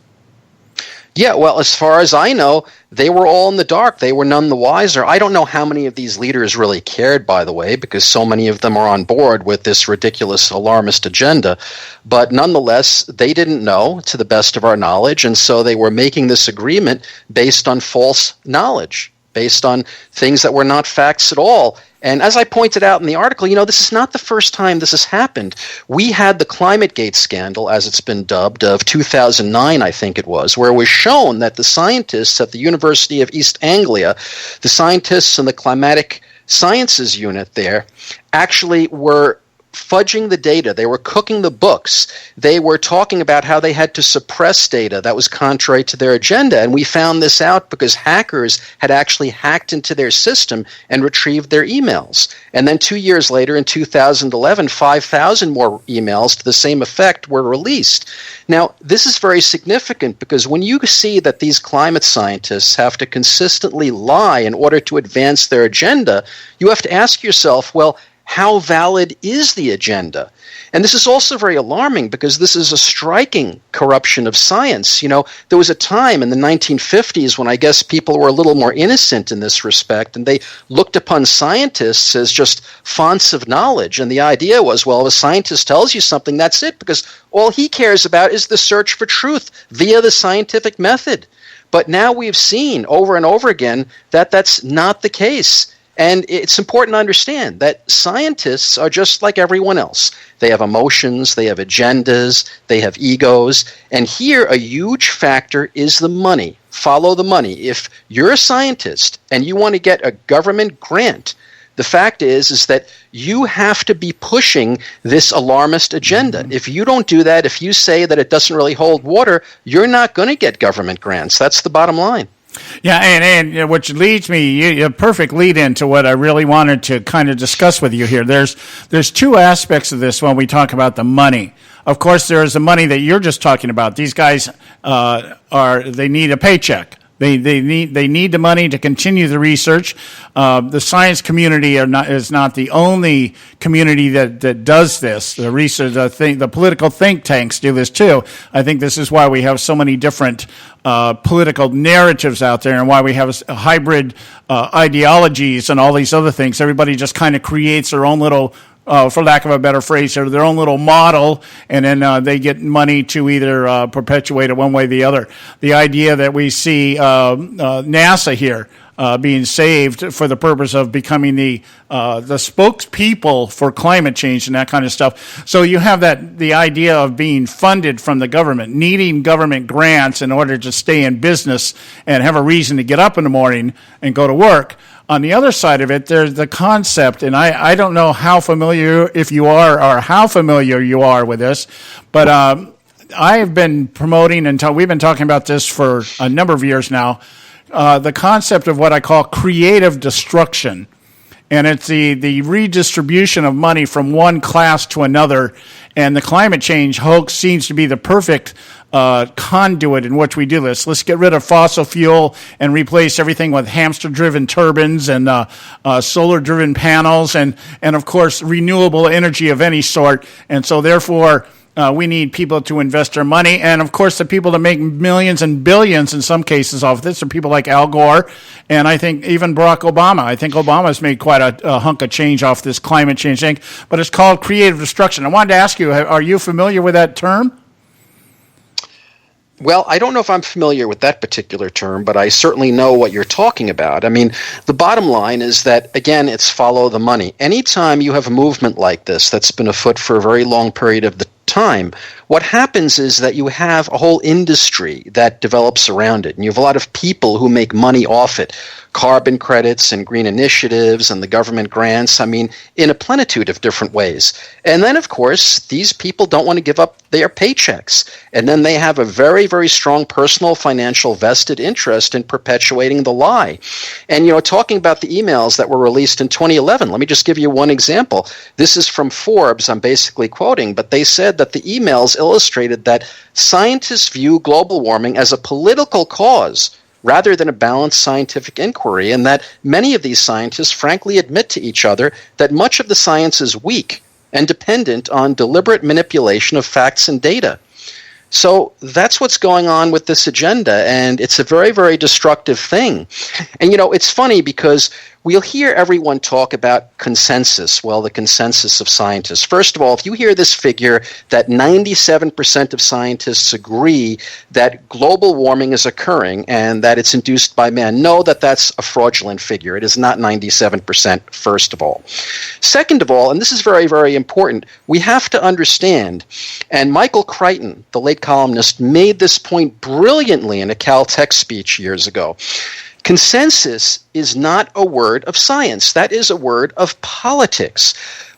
Yeah, well, as far as I know, they were all in the dark. They were none the wiser. I don't know how many of these leaders really cared, by the way, because so many of them are on board with this ridiculous alarmist agenda. But nonetheless, they didn't know, to the best of our knowledge, and so they were making this agreement based on false knowledge, based on things that were not facts at all. And as I pointed out in the article, this is not the first time this has happened. We had the ClimateGate scandal, as it's been dubbed, of 2009, I think it was, where it was shown that the scientists at the University of East Anglia, the scientists in the climatic sciences unit there, actually were fudging the data. They were cooking the books. They were talking about how they had to suppress data that was contrary to their agenda. And we found this out because hackers had actually hacked into their system and retrieved their emails. And then 2 years later, in 2011, 5,000 more emails to the same effect were released. Now, this is very significant because when you see that these climate scientists have to consistently lie in order to advance their agenda, you have to ask yourself, well, how valid is the agenda? And this is also very alarming because this is a striking corruption of science. There was a time in the 1950s when I guess people were a little more innocent in this respect, and they looked upon scientists as just fonts of knowledge. And the idea was, well, if a scientist tells you something, that's it, because all he cares about is the search for truth via the scientific method. But now we've seen over and over again that that's not the case. And it's important to understand that scientists are just like everyone else. They have emotions, they have agendas, they have egos. And here a huge factor is the money. Follow the money. If you're a scientist and you want to get a government grant, the fact is that you have to be pushing this alarmist agenda. If you don't do that, if you say that it doesn't really hold water, you're not going to get government grants. That's the bottom line. Yeah, and which leads me, a perfect lead into what I really wanted to kind of discuss with you here. There's two aspects of this when we talk about the money. Of course, there's the money that you're just talking about. These guys they need a paycheck. They need the money to continue the research. The science community is not the only community that does this. The research, the political think tanks do this too. I think this is why we have so many different political narratives out there, and why we have hybrid ideologies and all these other things. Everybody just kind of creates their own little, for lack of a better phrase, or their own little model, and then they get money to either perpetuate it one way or the other. The idea that we see NASA here, being saved for the purpose of becoming the spokespeople for climate change and that kind of stuff. So you have the idea of being funded from the government, needing government grants in order to stay in business and have a reason to get up in the morning and go to work. On the other side of it, there's the concept, and I don't know how familiar, if you are, or how familiar you are with this, but I have been promoting, we've been talking about this for a number of years now, the concept of what I call creative destruction. And it's the redistribution of money from one class to another. And the climate change hoax seems to be the perfect conduit in which we do this. Let's get rid of fossil fuel and replace everything with hamster-driven turbines and solar-driven panels and, of course, renewable energy of any sort. And so, therefore, we need people to invest their money. And, of course, the people that make millions and billions in some cases off this are people like Al Gore and I think even Barack Obama. I think Obama's made quite a hunk of change off this climate change thing. But it's called creative destruction. I wanted to ask you, are you familiar with that term? Well, I don't know if I'm familiar with that particular term, but I certainly know what you're talking about. I mean, the bottom line is that, again, it's follow the money. Anytime you have a movement like this that's been afoot for a very long period of the time, what happens is that you have a whole industry that develops around it, and you have a lot of people who make money off it. Carbon credits and green initiatives and the government grants, I mean, in a plenitude of different ways. And then, of course, these people don't want to give up their paychecks. And then they have a very, very strong personal financial vested interest in perpetuating the lie. And, you know, talking about the emails that were released in 2011, let me just give you one example. This is from Forbes, I'm basically quoting, but they said that the emails illustrated that scientists view global warming as a political cause rather than a balanced scientific inquiry, and that many of these scientists frankly admit to each other that much of the science is weak and dependent on deliberate manipulation of facts and data. So that's what's going on with this agenda, and it's a very, very destructive thing. And, you know, it's funny because we'll hear everyone talk about consensus, well, the consensus of scientists. First of all, if you hear this figure that 97% of scientists agree that global warming is occurring and that it's induced by man, know that that's a fraudulent figure. It is not 97%, first of all. Second of all, and this is very, very important, we have to understand, and Michael Crichton, the late columnist, made this point brilliantly in a Caltech speech years ago. Consensus is not a word of science. That is a word of politics.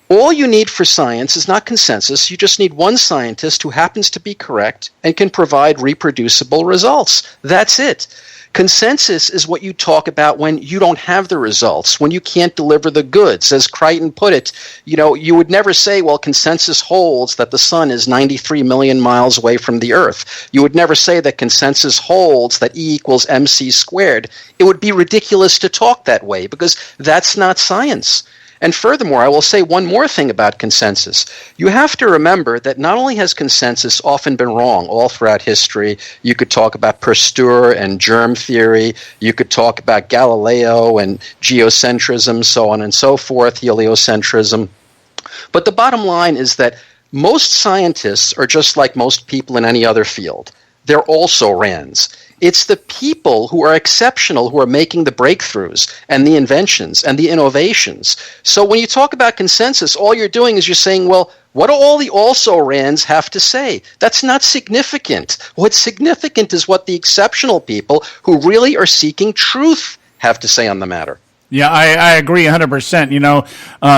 All you need for science is not consensus. You just need one scientist who happens to be correct and can provide reproducible results. That's it. Consensus is what you talk about when you don't have the results, when you can't deliver the goods. As Crichton put it, you know, you would never say, well, consensus holds that the sun is 93 million miles away from the earth. You would never say that consensus holds that E equals mc squared. It would be ridiculous to talk that way because that's not science. And furthermore, I will say one more thing about consensus. You have to remember that not only has consensus often been wrong all throughout history, you could talk about Pasteur and germ theory, you could talk about Galileo and geocentrism, so on and so forth, heliocentrism. But the bottom line is that most scientists are just like most people in any other field. They're also Rands. It's the people who are exceptional who are making the breakthroughs and the inventions and the innovations. So when you talk about consensus, all you're doing is you're saying, well, what do all the also-rans have to say? That's not significant. What's significant is what the exceptional people who really are seeking truth have to say on the matter. Yeah, I agree 100%. You know,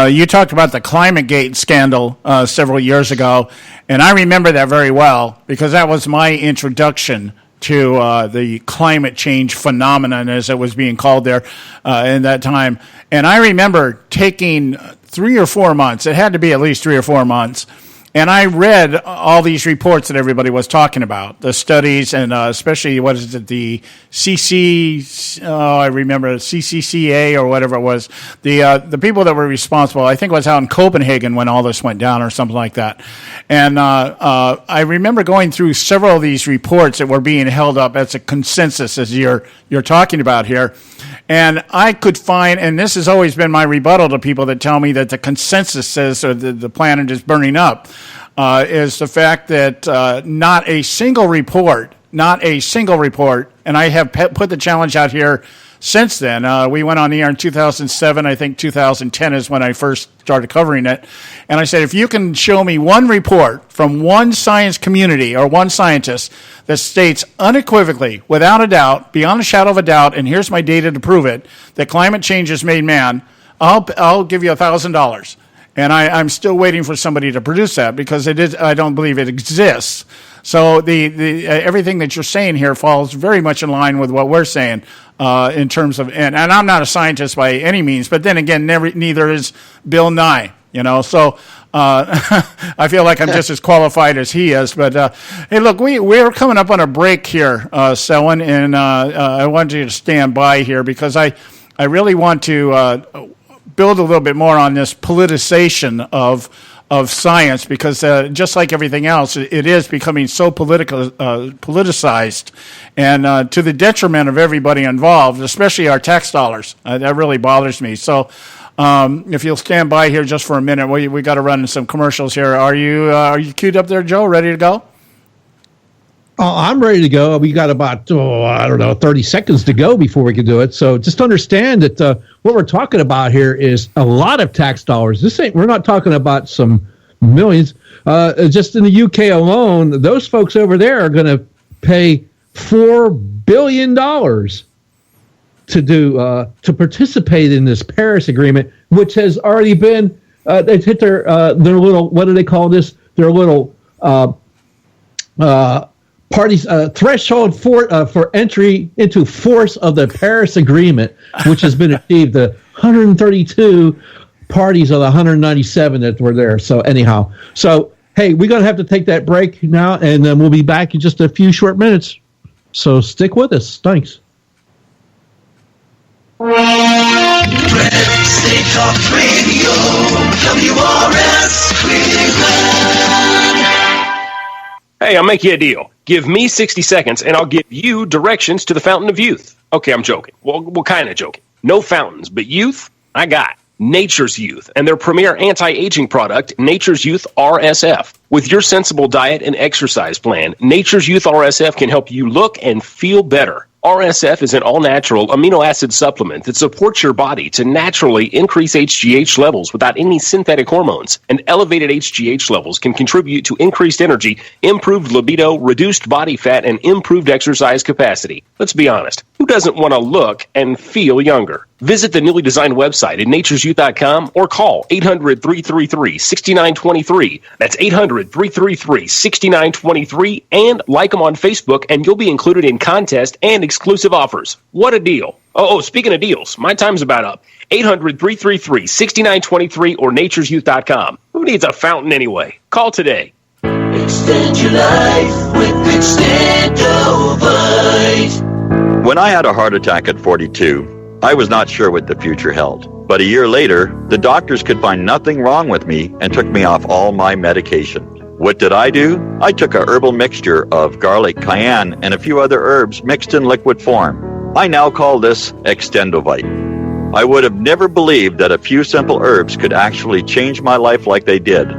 you talked about the ClimateGate scandal several years ago, and I remember that very well because that was my introduction to the climate change phenomenon, as it was being called there in that time. And I remember taking 3 or 4 months, it had to be at least 3 or 4 months, and I read all these reports that everybody was talking about, the studies, and especially, what is it, the I remember CCCA or whatever it was, the people that were responsible, I think it was out in Copenhagen when all this went down or something like that. And I remember going through several of these reports that were being held up as a consensus, as you're talking about here. And I could find, and this has always been my rebuttal to people that tell me that the consensus says or the planet is burning up, is the fact that not a single report, and I have put the challenge out here since then. We went on the air in 2007. I think 2010 is when I first started covering it. And I said, if you can show me one report from one science community or one scientist that states unequivocally, without a doubt, beyond a shadow of a doubt, and here's my data to prove it, that climate change has made man, I'll give you $1,000. And I'm still waiting for somebody to produce that because I don't believe it exists. So the everything that you're saying here falls very much in line with what we're saying in terms of, and I'm not a scientist by any means, but then again, neither is Bill Nye, so I feel like I'm just as qualified as he is. But hey, look, we're coming up on a break here, Selwyn, and I wanted you to stand by here because I really want to build a little bit more on this politicization of science, because just like everything else, it is becoming so politicized, and to the detriment of everybody involved, especially our tax dollars. That really bothers me. So if you'll stand by here just for a minute, we got to run some commercials here. Are you queued up there, Joe? Ready to go? I'm ready to go. We got about, 30 seconds to go before we can do it. So just understand that what we're talking about here is a lot of tax dollars. We're not talking about some millions. Just in the UK alone, those folks over there are going to pay $4 billion to participate in this Paris Agreement, which has already been, they've hit their little, what do they call this? Their little, parties threshold for entry into force of the Paris Agreement, which has been achieved. The 132 parties of the 197 that were there. So anyhow, hey, we're gonna have to take that break now, and then we'll be back in just a few short minutes. So stick with us. Thanks. State Talk Radio, WRS Cleveland. Hey, I'll make you a deal. Give me 60 seconds, and I'll give you directions to the Fountain of Youth. Okay, I'm joking. Well, kind of joking. No fountains, but youth, I got Nature's Youth and their premier anti-aging product, Nature's Youth RSF. With your sensible diet and exercise plan, Nature's Youth RSF can help you look and feel better. RSF is an all-natural amino acid supplement that supports your body to naturally increase HGH levels without any synthetic hormones. And elevated HGH levels can contribute to increased energy, improved libido, reduced body fat, and improved exercise capacity. Let's be honest, who doesn't want to look and feel younger? Visit the newly designed website at naturesyouth.com or call 800-333-6923. That's 800-333-6923, and like them on Facebook, and you'll be included in contests and exclusive offers. What a deal. Oh, speaking of deals, my time's about up. 800-333-6923 or naturesyouth.com. Who needs a fountain anyway? Call today. Extend your life with Extendovite. When I had a heart attack at 42, I was not sure what the future held. But a year later, the doctors could find nothing wrong with me and took me off all my medication. What did I do? I took a herbal mixture of garlic, cayenne, and a few other herbs mixed in liquid form. I now call this Extendovite. I would have never believed that a few simple herbs could actually change my life like they did.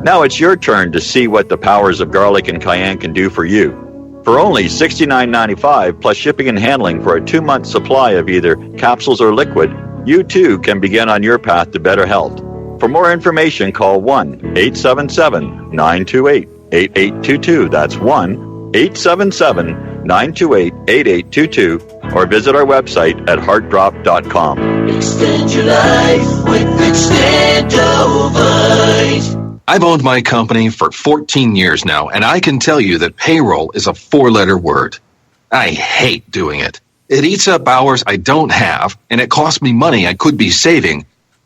Now it's your turn to see what the powers of garlic and cayenne can do for you. For only $69.95 plus shipping and handling for a 2-month supply of either capsules or liquid, you too can begin on your path to better health. For more information, call 1-877-928-8822. That's 1-877-928-8822. Or visit our website at heartdrop.com. Extend your life with Extendovite. I've owned my company for 14 years now, and I can tell you that payroll is a 4-letter word. I hate doing it. It eats up hours I don't have, and it costs me money I could be saving.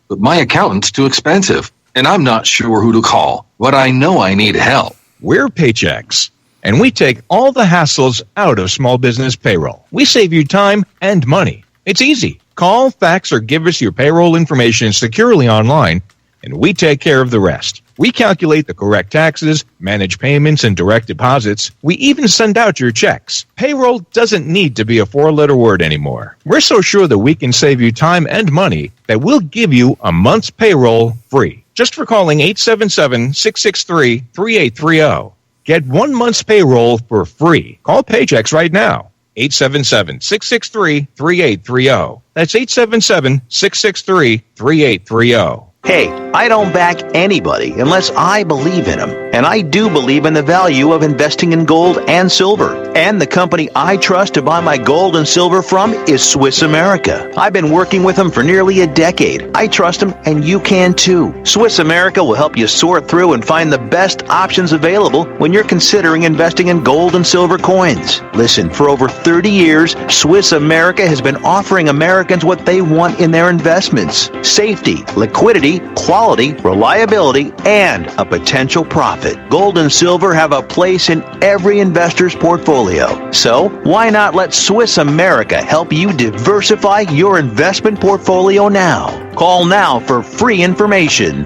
But my accountant's too expensive, and I'm not sure who to call, but I know I need help. We're Paychex, and we take all the hassles out of small business payroll. We save you time and money. It's easy. Call, fax, or give us your payroll information securely online, and we take care of the rest. We calculate the correct taxes, manage payments and direct deposits. We even send out your checks. Payroll doesn't need to be a 4-letter word anymore. We're so sure that we can save you time and money that we'll give you a month's payroll free. Just for calling 877-663-3830. Get 1 month's payroll for free. Call Paychex right now. 877-663-3830. That's 877-663-3830. Hey, I don't back anybody unless I believe in them. And I do believe in the value of investing in gold and silver. And the company I trust to buy my gold and silver from is Swiss America. I've been working with them for nearly a decade. I trust them, and you can too. Swiss America will help you sort through and find the best options available when you're considering investing in gold and silver coins. Listen, for over 30 years, Swiss America has been offering Americans what they want in their investments: safety, liquidity, quality, reliability, and a potential profit. Gold and silver have a place in every investor's portfolio. So, why not let Swiss America help you diversify your investment portfolio now? Call now for free information.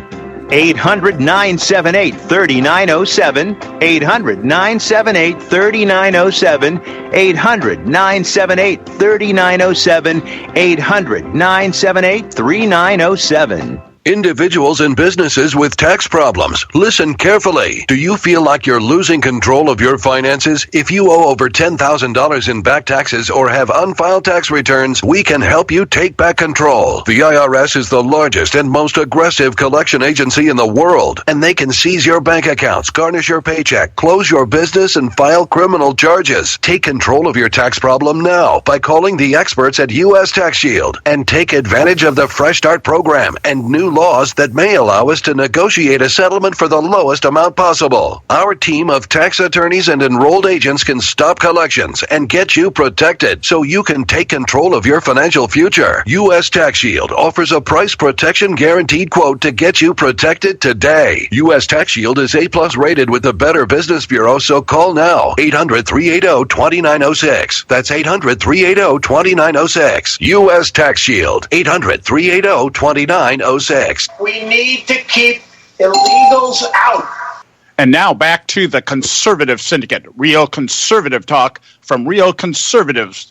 800-978-3907, 800-978-3907, 800-978-3907, 800-978-3907. Individuals and businesses with tax problems, listen carefully. Do you feel like you're losing control of your finances? If you owe over $10,000 in back taxes or have unfiled tax returns, we can help you take back control. The IRS is the largest and most aggressive collection agency in the world, and they can seize your bank accounts, garnish your paycheck, close your business, and file criminal charges. Take control of your tax problem now by calling the experts at U.S. Tax Shield and take advantage of the Fresh Start program and new laws that may allow us to negotiate a settlement for the lowest amount possible. Our team of tax attorneys and enrolled agents can stop collections and get you protected so you can take control of your financial future. U.S. Tax Shield offers a price protection guaranteed quote to get you protected today. U.S. Tax Shield is A+ rated with the Better Business Bureau, so call now. 800-380-2906. That's 800-380-2906. U.S. Tax Shield. 800-380-2906. We need to keep illegals out. And now back to the Conservative Syndicate, real conservative talk from real conservatives.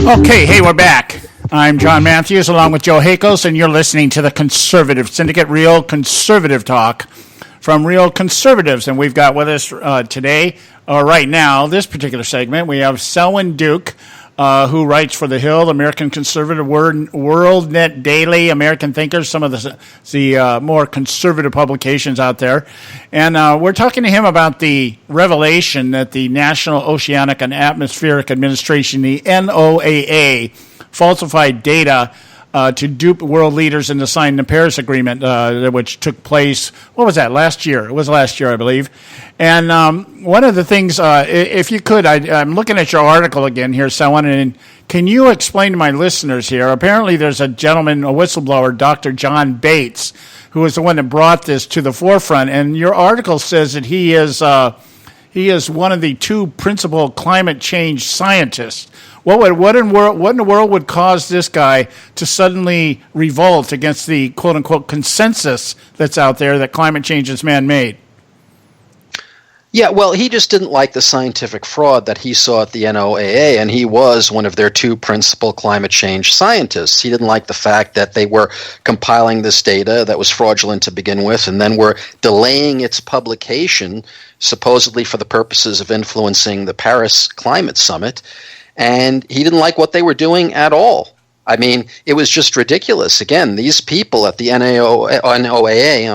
Okay, hey, we're back. I'm John Matthews along with Joe Hakos, and you're listening to the Conservative Syndicate, real conservative talk from real conservatives. And we've got with us today, or right now, this particular segment, we have Selwyn Duke, who writes for The Hill, American Conservative WorldNet Daily, American Thinkers, some of the more conservative publications out there. And we're talking to him about the revelation that the National Oceanic and Atmospheric Administration, the NOAA, falsified data to dupe world leaders into signing the Paris Agreement, which took place, what was that, last year? It was last year, I believe. And one of the things, if you could, I'm looking at your article again here, Selwyn, and can you explain to my listeners here, apparently there's a gentleman, a whistleblower, Dr. John Bates, who is the one that brought this to the forefront, and your article says that he is one of the two principal climate change scientists. What in the world would cause this guy to suddenly revolt against the quote-unquote consensus that's out there that climate change is man-made? Yeah, well, he just didn't like the scientific fraud that he saw at the NOAA, and he was one of their two principal climate change scientists. He didn't like the fact that they were compiling this data that was fraudulent to begin with, and then were delaying its publication, supposedly for the purposes of influencing the Paris Climate Summit. And he didn't like what they were doing at all. I mean, it was just ridiculous. Again, these people at the NOAA,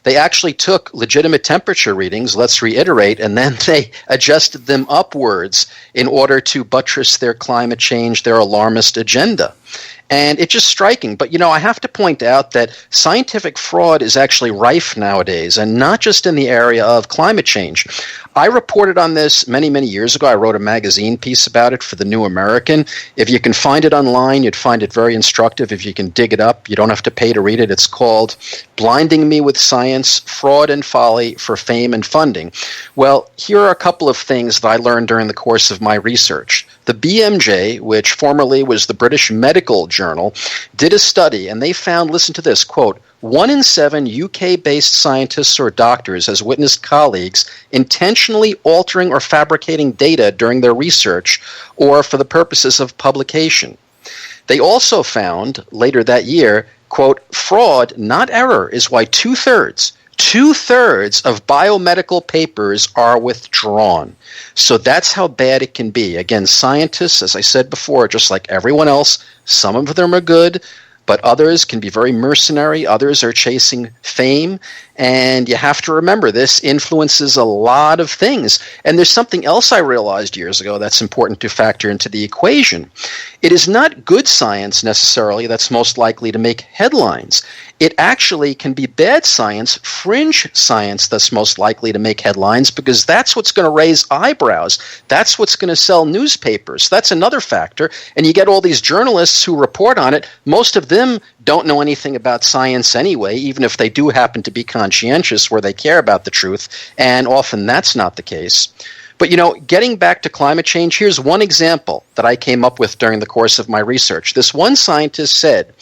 they actually took legitimate temperature readings, let's reiterate, and then they adjusted them upwards in order to buttress their climate change, their alarmist agenda. And it's just striking. But, I have to point out that scientific fraud is actually rife nowadays, and not just in the area of climate change. I reported on this many, many years ago. I wrote a magazine piece about it for the New American. If you can find it online, you'd find it very instructive. If you can dig it up, you don't have to pay to read it. It's called Blinding Me with Science, Fraud and Folly for Fame and Funding. Well, here are a couple of things that I learned during the course of my research. The BMJ, which formerly was the British Medical Journal, did a study, and they found, listen to this, quote, 1 in 7 UK-based scientists or doctors has witnessed colleagues intentionally altering or fabricating data during their research or for the purposes of publication. They also found, later that year, quote, fraud, not error, is why two-thirds 2/3 of biomedical papers are withdrawn. So that's how bad it can be. Again, scientists, as I said before, just like everyone else, some of them are good, but others can be very mercenary. Others are chasing fame. And you have to remember, this influences a lot of things. And there's something else I realized years ago that's important to factor into the equation. It is not good science necessarily that's most likely to make headlines. It actually can be bad science, fringe science, that's most likely to make headlines, because that's what's going to raise eyebrows. That's what's going to sell newspapers. That's another factor. And you get all these journalists who report on it. Most of them don't know anything about science anyway, even if they do happen to be conscientious where they care about the truth. And often that's not the case. But, getting back to climate change, here's one example that I came up with during the course of my research. This one scientist said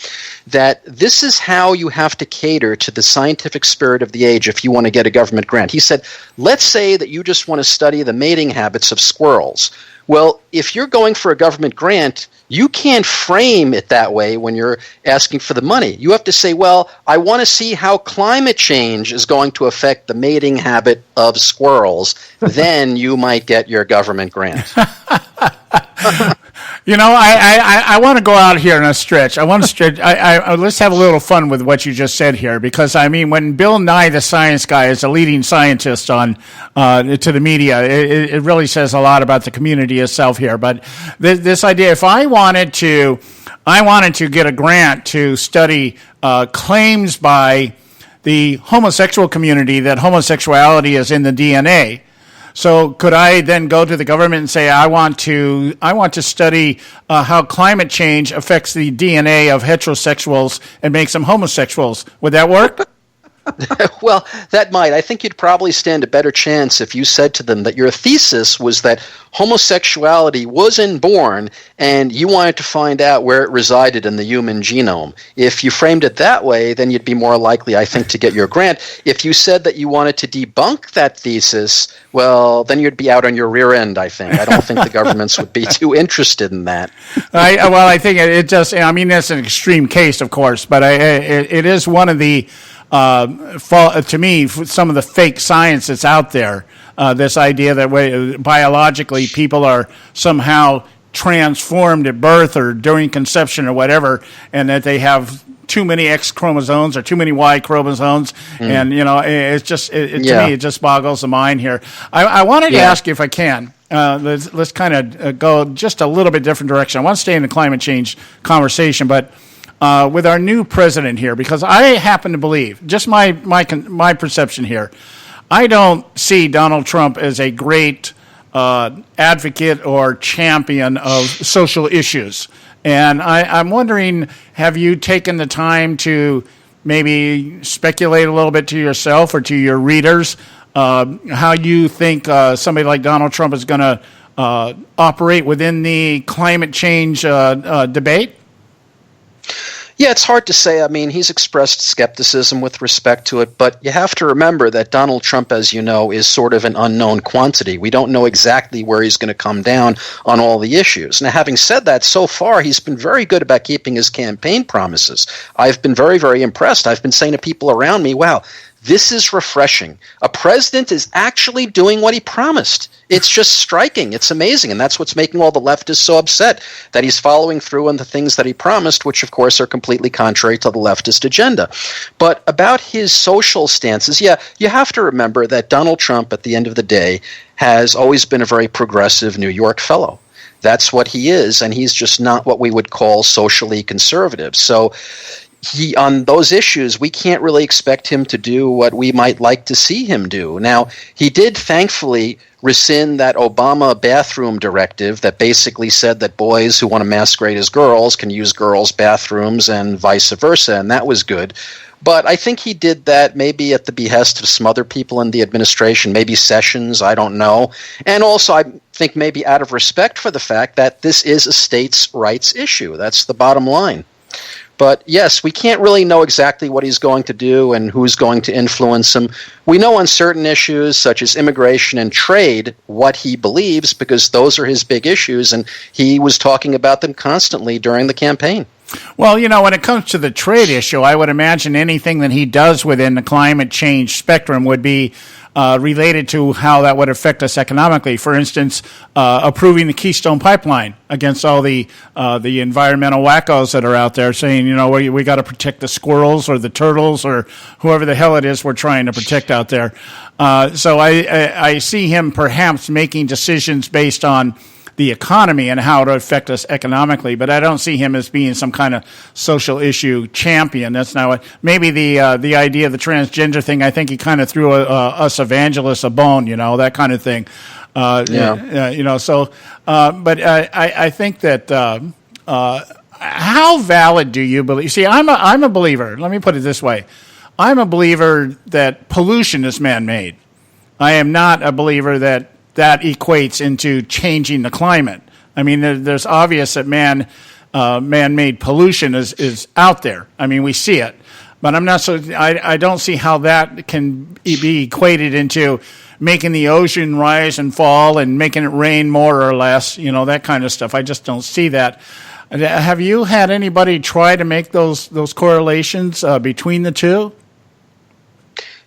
that this is how you have to cater to the scientific spirit of the age if you want to get a government grant. He said, let's say that you just want to study the mating habits of squirrels. Well, if you're going for a government grant, you can't frame it that way when you're asking for the money. You have to say, well, I want to see how climate change is going to affect the mating habit of squirrels. Then you might get your government grant. I want to go out here in a stretch. I want to stretch. Let's have a little fun with what you just said here, because when Bill Nye the Science Guy is a leading scientist on to the media, it really says a lot about the community itself here. But this idea, if I wanted to get a grant to study claims by the homosexual community that homosexuality is in the DNA. So could I then go to the government and say, I want to study how climate change affects the DNA of heterosexuals and makes them homosexuals? Would that work? Well, that might. I think you'd probably stand a better chance if you said to them that your thesis was that homosexuality was inborn and you wanted to find out where it resided in the human genome. If you framed it that way, then you'd be more likely, I think, to get your grant. If you said that you wanted to debunk that thesis, well, then you'd be out on your rear end, I think. I don't think the governments would be too interested in that. I think it just, that's an extreme case, of course, but it is one of the to me, some of the fake science that's out there, this idea that biologically people are somehow transformed at birth or during conception or whatever, and that they have too many X chromosomes or too many Y chromosomes, and it's just to me it just boggles the mind here. I wanted to ask you, if I can, let's kind of go just a little bit different direction. I want to stay in the climate change conversation, but with our new president here, because I happen to believe, just my perception here, I don't see Donald Trump as a great advocate or champion of social issues. And I'm wondering, have you taken the time to maybe speculate a little bit to yourself or to your readers how you think somebody like Donald Trump is going to operate within the climate change debate? Yeah, it's hard to say. He's expressed skepticism with respect to it, but you have to remember that Donald Trump, as you know, is sort of an unknown quantity. We don't know exactly where he's going to come down on all the issues. Now, having said that, so far he's been very good about keeping his campaign promises. I've been very, very impressed. I've been saying to people around me, wow, this is refreshing. A president is actually doing what he promised. It's just striking. It's amazing. And that's what's making all the leftists so upset, that he's following through on the things that he promised, which, of course, are completely contrary to the leftist agenda. But about his social stances, you have to remember that Donald Trump, at the end of the day, has always been a very progressive New York fellow. That's what he is, and he's just not what we would call socially conservative. So on those issues, we can't really expect him to do what we might like to see him do. Now, he did thankfully rescind that Obama bathroom directive that basically said that boys who want to masquerade as girls can use girls' bathrooms and vice versa, and that was good. But I think he did that maybe at the behest of some other people in the administration, maybe Sessions, I don't know. And also I think maybe out of respect for the fact that this is a states' rights issue. That's the bottom line. But yes, we can't really know exactly what he's going to do and who's going to influence him. We know on certain issues such as immigration and trade what he believes, because those are his big issues, and he was talking about them constantly during the campaign. Well, when it comes to the trade issue, I would imagine anything that he does within the climate change spectrum would be related to how that would affect us economically. For instance, approving the Keystone Pipeline against all the environmental wackos that are out there saying, we got to protect the squirrels or the turtles or whoever the hell it is we're trying to protect out there. So I see him perhaps making decisions based on the economy and how it would affect us economically, but I don't see him as being some kind of social issue champion. That's not what. Maybe the idea of the transgender thing. I think he kind of threw us evangelists a bone, that kind of thing. So, but I think that how valid do you believe? See, I'm a believer. Let me put it this way: I'm a believer that pollution is man-made. I am not a believer that equates into changing the climate. I mean, there's obvious that man-made pollution is out there. I mean, we see it, but I don't see how that can be equated into making the ocean rise and fall and making it rain more or less. That kind of stuff. I just don't see that. Have you had anybody try to make those correlations between the two?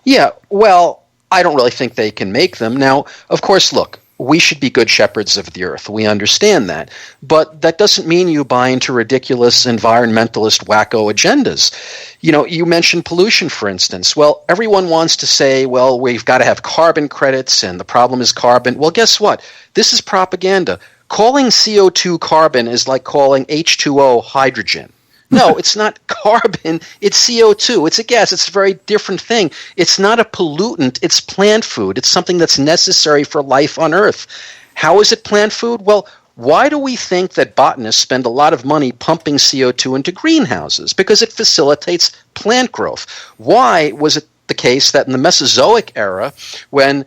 Yeah. Well, I don't really think they can make them. Now, of course, look, we should be good shepherds of the earth. We understand that. But that doesn't mean you buy into ridiculous environmentalist wacko agendas. You mentioned pollution, for instance. Well, everyone wants to say, well, we've got to have carbon credits and the problem is carbon. Well, guess what? This is propaganda. Calling CO2 carbon is like calling H2O hydrogen. No, it's not carbon, it's CO2. It's a gas. It's a very different thing. It's not a pollutant. It's plant food. It's something that's necessary for life on Earth. How is it plant food? Well, why do we think that botanists spend a lot of money pumping CO2 into greenhouses? Because it facilitates plant growth. Why was it the case that in the Mesozoic era, when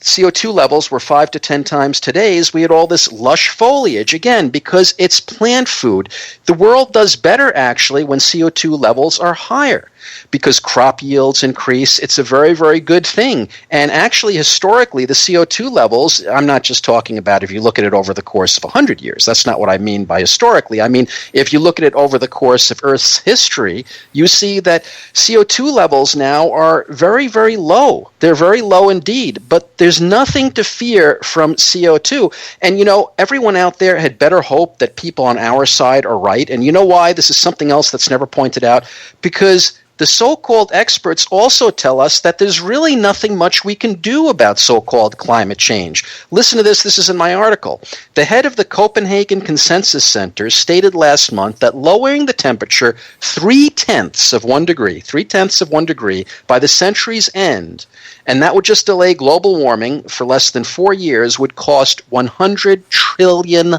CO2 levels were 5 to 10 times today's, we had all this lush foliage, again, because it's plant food. The world does better, actually, when CO2 levels are higher, because crop yields increase. It's a very, very good thing. And actually, historically, the CO2 levels, I'm not just talking about if you look at it over the course of 100 years. That's not what I mean by historically. I mean, if you look at it over the course of Earth's history, you see that CO2 levels now are very, very low. They're very low indeed. But there's nothing to fear from CO2. And, everyone out there had better hope that people on our side are right. And you know why? This is something else that's never pointed out. Because the so-called experts also tell us that there's really nothing much we can do about so-called climate change. Listen to this. This is in my article. The head of the Copenhagen Consensus Center stated last month that lowering the temperature 0.3 of 1 degree by the century's end, and that would just delay global warming for less than 4 years, would cost $100 trillion.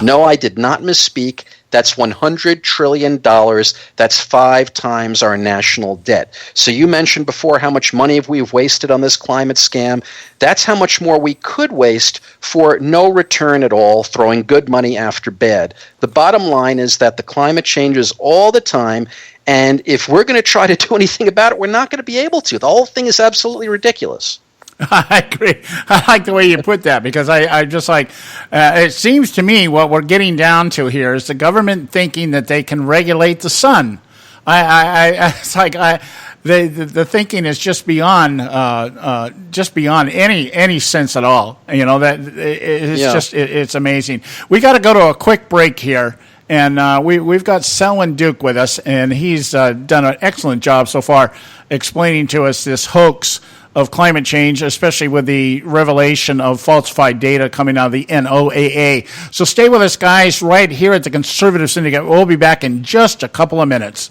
No, I did not misspeak. That's $100 trillion. That's 5 times our national debt. So you mentioned before how much money we've wasted on this climate scam. That's how much more we could waste for no return at all, throwing good money after bad. The bottom line is that the climate changes all the time, and if we're going to try to do anything about it, we're not going to be able to. The whole thing is absolutely ridiculous. I agree. I like the way you put that, because I just like, it seems to me what we're getting down to here is the government thinking that they can regulate the sun. It's like the thinking is just beyond any sense at all. That it's it's amazing. We got to go to a quick break here. And we've got Selwyn Duke with us, and he's done an excellent job so far explaining to us this hoax of climate change, especially with the revelation of falsified data coming out of the NOAA. So stay with us, guys, right here at the Conservative Syndicate. We'll be back in just a couple of minutes.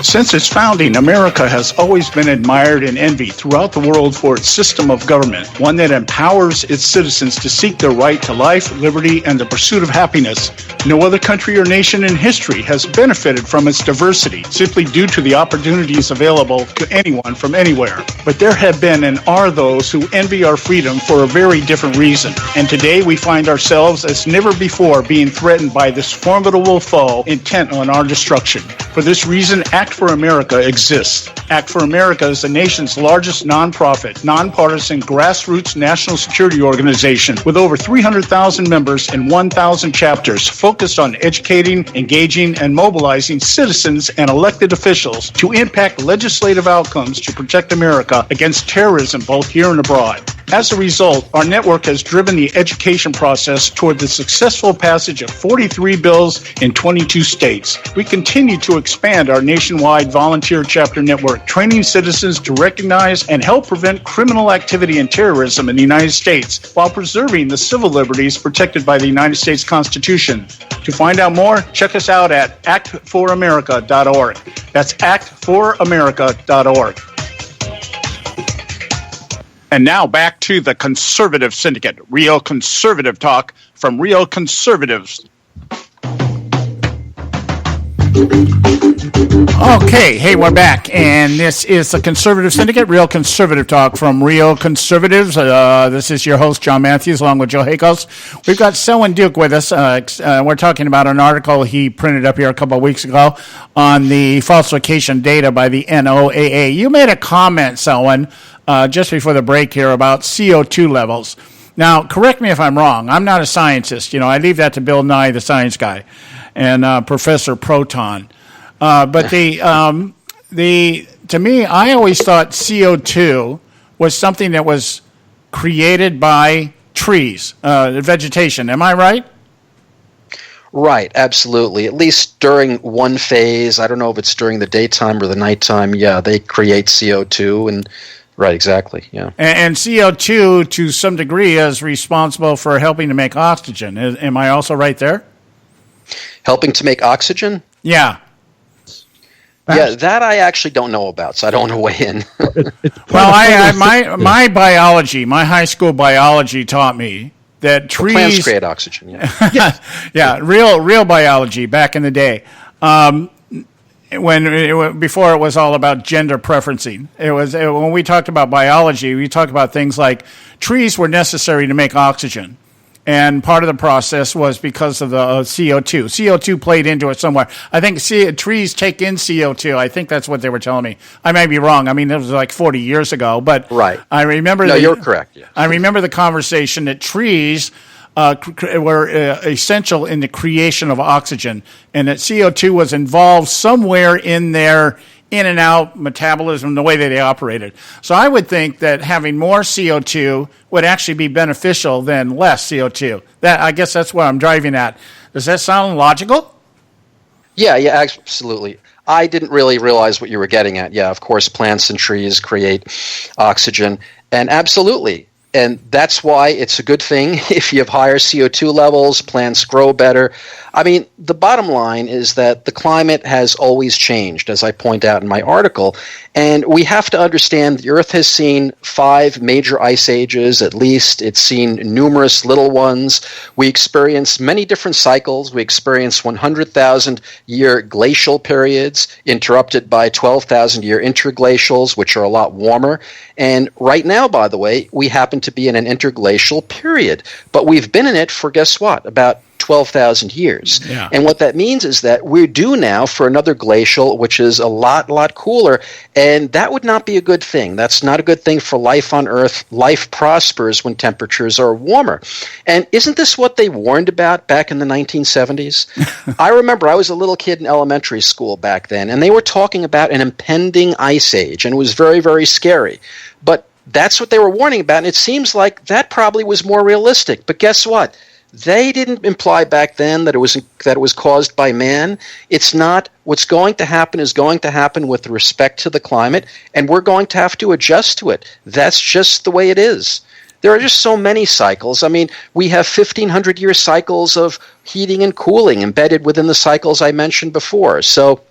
Since its founding, America has always been admired and envied throughout the world for its system of government, one that empowers its citizens to seek their right to life, liberty, and the pursuit of happiness. No other country or nation in history has benefited from its diversity, simply due to the opportunities available to anyone from anywhere. But there have been and are those who envy our freedom for a very different reason. And today we find ourselves as never before being threatened by this formidable foe intent on our destruction. For this reason, act for America exists. Act for America is the nation's largest nonprofit, nonpartisan, grassroots national security organization with over 300,000 members and 1,000 chapters focused on educating, engaging, and mobilizing citizens and elected officials to impact legislative outcomes to protect America against terrorism both here and abroad. As a result, our network has driven the education process toward the successful passage of 43 bills in 22 states. We continue to expand our nationwide volunteer chapter network, training citizens to recognize and help prevent criminal activity and terrorism in the United States while preserving the civil liberties protected by the United States Constitution. To find out more, check us out at actforamerica.org. That's actforamerica.org. And now back to the Conservative Syndicate, real conservative talk from real conservatives. Okay, hey, we're back, and this is the Conservative Syndicate, real conservative talk from real conservatives. This is your host, John Matthews, along with Joe Hakos. We've got Selwyn Duke with us. We're talking about an article he printed up here a couple of weeks ago on the falsification data by the NOAA. You made a comment, Selwyn, just before the break here about CO2 levels. Now, correct me if I'm wrong. I'm not a scientist. I leave that to Bill Nye, the science guy, and Professor Proton. But to me, I always thought CO2 was something that was created by trees, vegetation. Am I right? Right, absolutely. At least during one phase, I don't know if it's during the daytime or the nighttime, they create CO2 and right, exactly, yeah. And CO2, to some degree, is responsible for helping to make oxygen. Am I also right there? Helping to make oxygen? Yeah. Yeah, that I actually don't know about, so I don't want to weigh in. Well, my biology, my high school biology taught me that trees... plants create oxygen, yeah. Yeah, real biology back in the day. Before it was all about gender preferencing. When we talked about biology, we talked about things like trees were necessary to make oxygen. And part of the process was because of the CO2. CO2 played into it somewhere. I think trees take in CO2. I think that's what they were telling me. I may be wrong. I mean, it was like 40 years ago. But right. I remember... No, you're correct. Yeah. I remember the conversation that trees were essential in the creation of oxygen, and that CO2 was involved somewhere in their in and out metabolism, the way that they operated. So I would think that having more CO2 would actually be beneficial than less CO2. I guess that's what I'm driving at. Does that sound logical? Yeah, absolutely. I didn't really realize what you were getting at. Yeah, of course, plants and trees create oxygen, and absolutely. And that's why it's a good thing if you have higher CO2 levels, plants grow better. I mean, the bottom line is that the climate has always changed, as I point out in my article. And we have to understand the Earth has seen 5 major ice ages, at least. It's seen numerous little ones. We experience many different cycles. We experience 100,000-year glacial periods interrupted by 12,000-year interglacials, which are a lot warmer. And right now, by the way, we happen to be in an interglacial period. But we've been in it for, guess what, about 12,000 years. Yeah. And what that means is that we're due now for another glacial, which is a lot cooler, and that would not be a good thing. That's not a good thing for life on Earth. Life prospers when temperatures are warmer. And isn't this what they warned about back in the 1970s? I remember I was a little kid in elementary school back then, and they were talking about an impending ice age, and it was very, very scary. But that's what they were warning about, and it seems like that probably was more realistic. But guess what? They didn't imply back then that it was caused by man. It's not. What's going to happen is going to happen with respect to the climate, and we're going to have to adjust to it. That's just the way it is. There are just so many cycles. I mean, we have 1,500-year cycles of heating and cooling embedded within the cycles I mentioned before. So,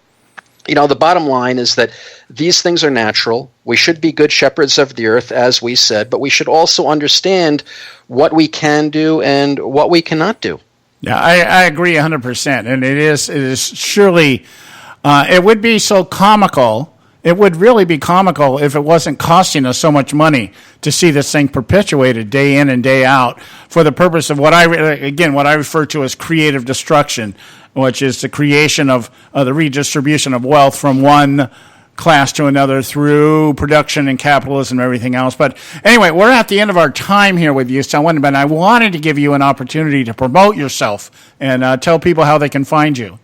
the bottom line is that these things are natural. We should be good shepherds of the earth, as we said, but we should also understand what we can do and what we cannot do. Yeah, I agree 100%. And it is surely, it would be so comical. It would really be comical if it wasn't costing us so much money to see this thing perpetuated day in and day out for the purpose of what I refer to as creative destruction. which is the creation of the redistribution of wealth from one class to another through production and capitalism and everything else. But anyway, we're at the end of our time here with you, Selwyn, but I wanted to give you an opportunity to promote yourself and tell people how they can find you.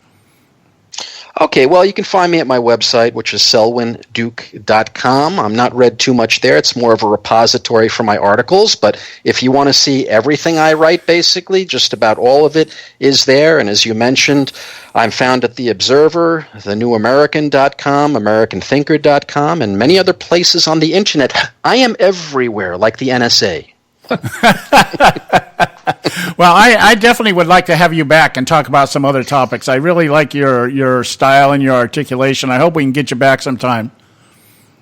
Okay, well, you can find me at my website, which is selwynduke.com. I'm not read too much there. It's more of a repository for my articles. But if you want to see everything I write, basically, just about all of it is there. And as you mentioned, I'm found at The Observer, thenewamerican.com, americanthinker.com, and many other places on the internet. I am everywhere, like the NSA. Well, I definitely would like to have you back and talk about some other topics. I really like your style and your articulation. I hope we can get you back sometime.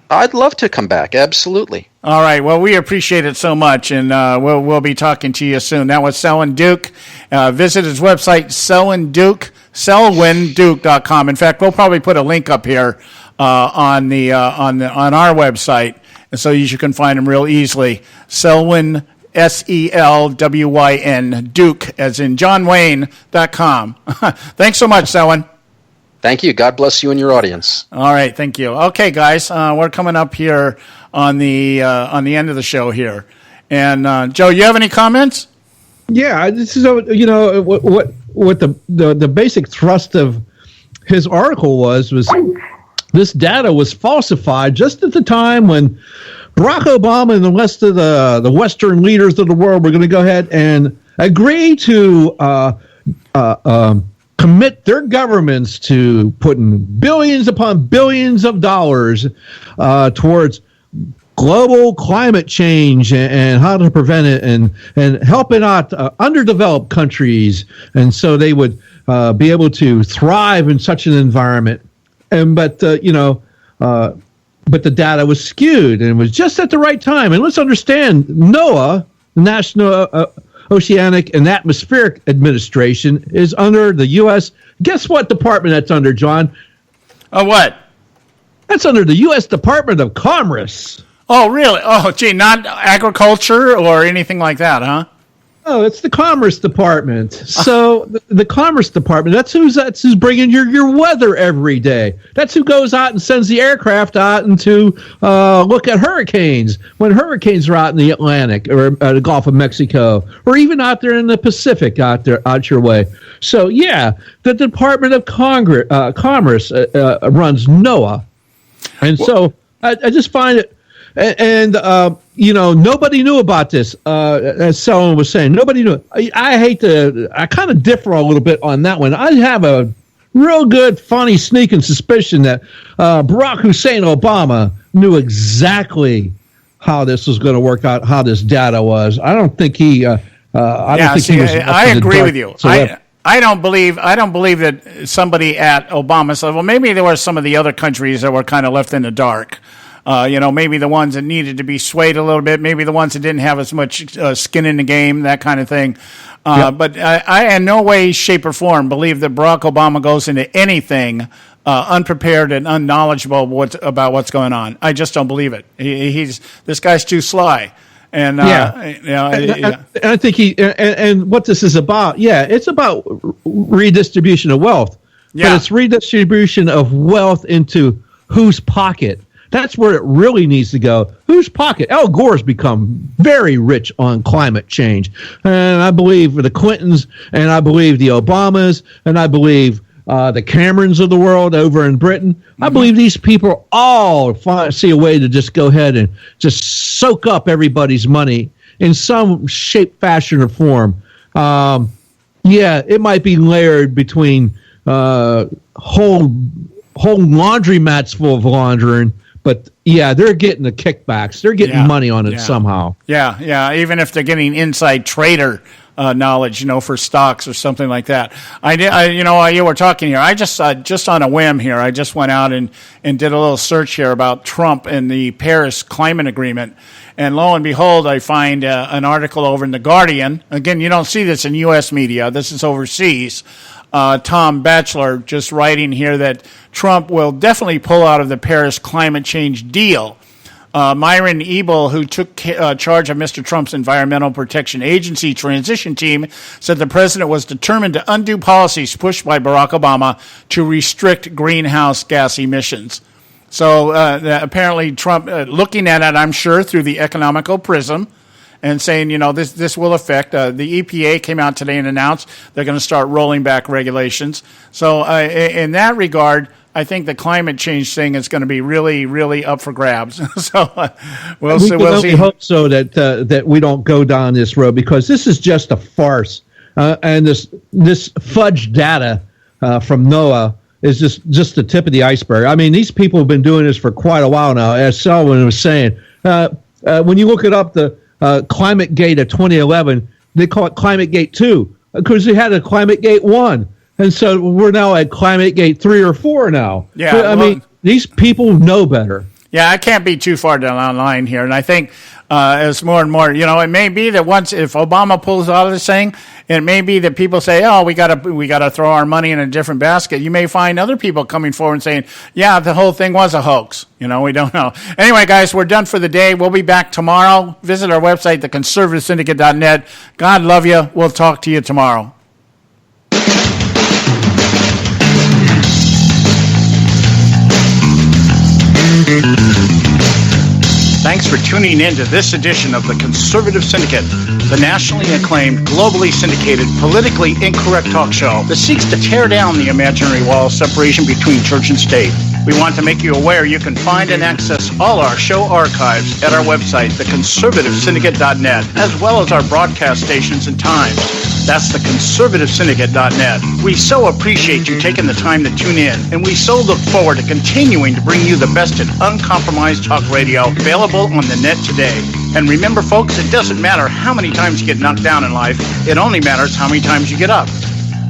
I'd love to come back, absolutely. All right, well, we appreciate it so much, and we'll be talking to you soon. That was Selwyn Duke. Visit his website, selwynduke.com. In fact, we'll probably put a link up here on our website, and so you can find him real easily. Selwyn, Selwyn, Duke, as in JohnWayne.com. Thanks so much, Selwyn. Thank you. God bless you and your audience. All right, thank you. Okay, guys, we're coming up here on the end of the show here, and Joe, you have any comments? Yeah, this is what the basic thrust of his article was this data was falsified just at the time when Barack Obama and the rest of the Western leaders of the world were going to go ahead and agree to commit their governments to putting billions upon billions of dollars towards global climate change and how to prevent it and helping out underdeveloped countries, and so they would be able to thrive in such an environment. But the data was skewed, and it was just at the right time. And let's understand, NOAA, the National Oceanic and Atmospheric Administration, is under the U.S. Guess what department that's under, John? What? That's under the U.S. Department of Commerce. Oh, really? Oh, gee, not agriculture or anything like that, huh? Oh, it's the Commerce Department. So the Commerce Department, that's who's bringing your weather every day. That's who goes out and sends the aircraft out and to look at hurricanes when hurricanes are out in the Atlantic or the Gulf of Mexico, or even out there in the Pacific out your way. So yeah, the Department of Commerce runs NOAA, and so I just find it. And nobody knew about this, as Selwyn was saying. Nobody knew. I kind of differ a little bit on that one. I have a real good, funny, sneaking suspicion that Barack Hussein Obama knew exactly how this was going to work out, how this data was. I don't think he. He was. I agree with you. I don't believe that somebody at Obama said, well, maybe there were some of the other countries that were kind of left in the dark. Maybe the ones that needed to be swayed a little bit, maybe the ones that didn't have as much skin in the game, that kind of thing. But I in no way, shape, or form believe that Barack Obama goes into anything unprepared and unknowledgeable about what's going on. I just don't believe it. This guy's too sly. And I think and what this is about, it's about redistribution of wealth. Yeah. But it's redistribution of wealth into whose pocket. That's where it really needs to go. Whose pocket? Al Gore's become very rich on climate change. And I believe the Clintons, and I believe the Obamas, and I believe the Camerons of the world over in Britain. Mm-hmm. I believe these people all see a way to just go ahead and just soak up everybody's money in some shape, fashion, or form. It might be layered between whole laundromats full of laundering. But, they're getting the kickbacks. They're getting money on it somehow. Yeah, even if they're getting inside trader knowledge, for stocks or something like that. While you were talking here, I just on a whim here, I just went out and did a little search here about Trump and the Paris Climate Agreement. And lo and behold, I find an article over in The Guardian. Again, you don't see this in U.S. media. This is overseas. Tom Batchelor just writing here that Trump will definitely pull out of the Paris climate change deal. Myron Ebel, who took charge of Mr. Trump's Environmental Protection Agency transition team, said the president was determined to undo policies pushed by Barack Obama to restrict greenhouse gas emissions. So apparently Trump, looking at it, I'm sure, through the economical prism, and saying, this will affect. The EPA came out today and announced they're going to start rolling back regulations. So in that regard, I think the climate change thing is going to be really, really up for grabs. So we'll see. We hope so that we don't go down this road, because this is just a farce. And this fudge data from NOAA is just the tip of the iceberg. I mean, these people have been doing this for quite a while now. As Selwyn was saying, when you look it up, the Climate Gate of 2011, they call it Climate Gate 2, because they had a Climate Gate 1. And so we're now at Climate Gate 3 or 4 now. Yeah, I mean, these people know better. Yeah, I can't be too far down the line here. And I think as more and more, it may be that if Obama pulls out of this thing, it may be that people say, oh, we gotta throw our money in a different basket. You may find other people coming forward and saying, yeah, the whole thing was a hoax. We don't know. Anyway, guys, we're done for the day. We'll be back tomorrow. Visit our website, theconservativesyndicate.net. God love you. We'll talk to you tomorrow. Thanks for tuning in to this edition of the Conservative Syndicate, the nationally acclaimed, globally syndicated, politically incorrect talk show that seeks to tear down the imaginary wall of separation between church and state. We want to make you aware you can find and access all our show archives at our website, theconservativesyndicate.net, as well as our broadcast stations and times. That's theconservativesyndicate.net. We so appreciate you taking the time to tune in, and we so look forward to continuing to bring you the best in uncompromised talk radio available on the net today. And remember, folks, it doesn't matter how many times you get knocked down in life. It only matters how many times you get up.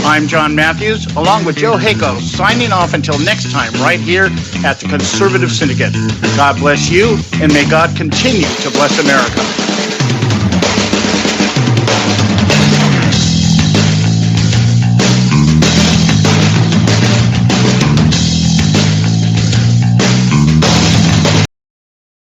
I'm John Matthews, along with Joe Hayko, signing off until next time right here at the Conservative Syndicate. God bless you, and may God continue to bless America.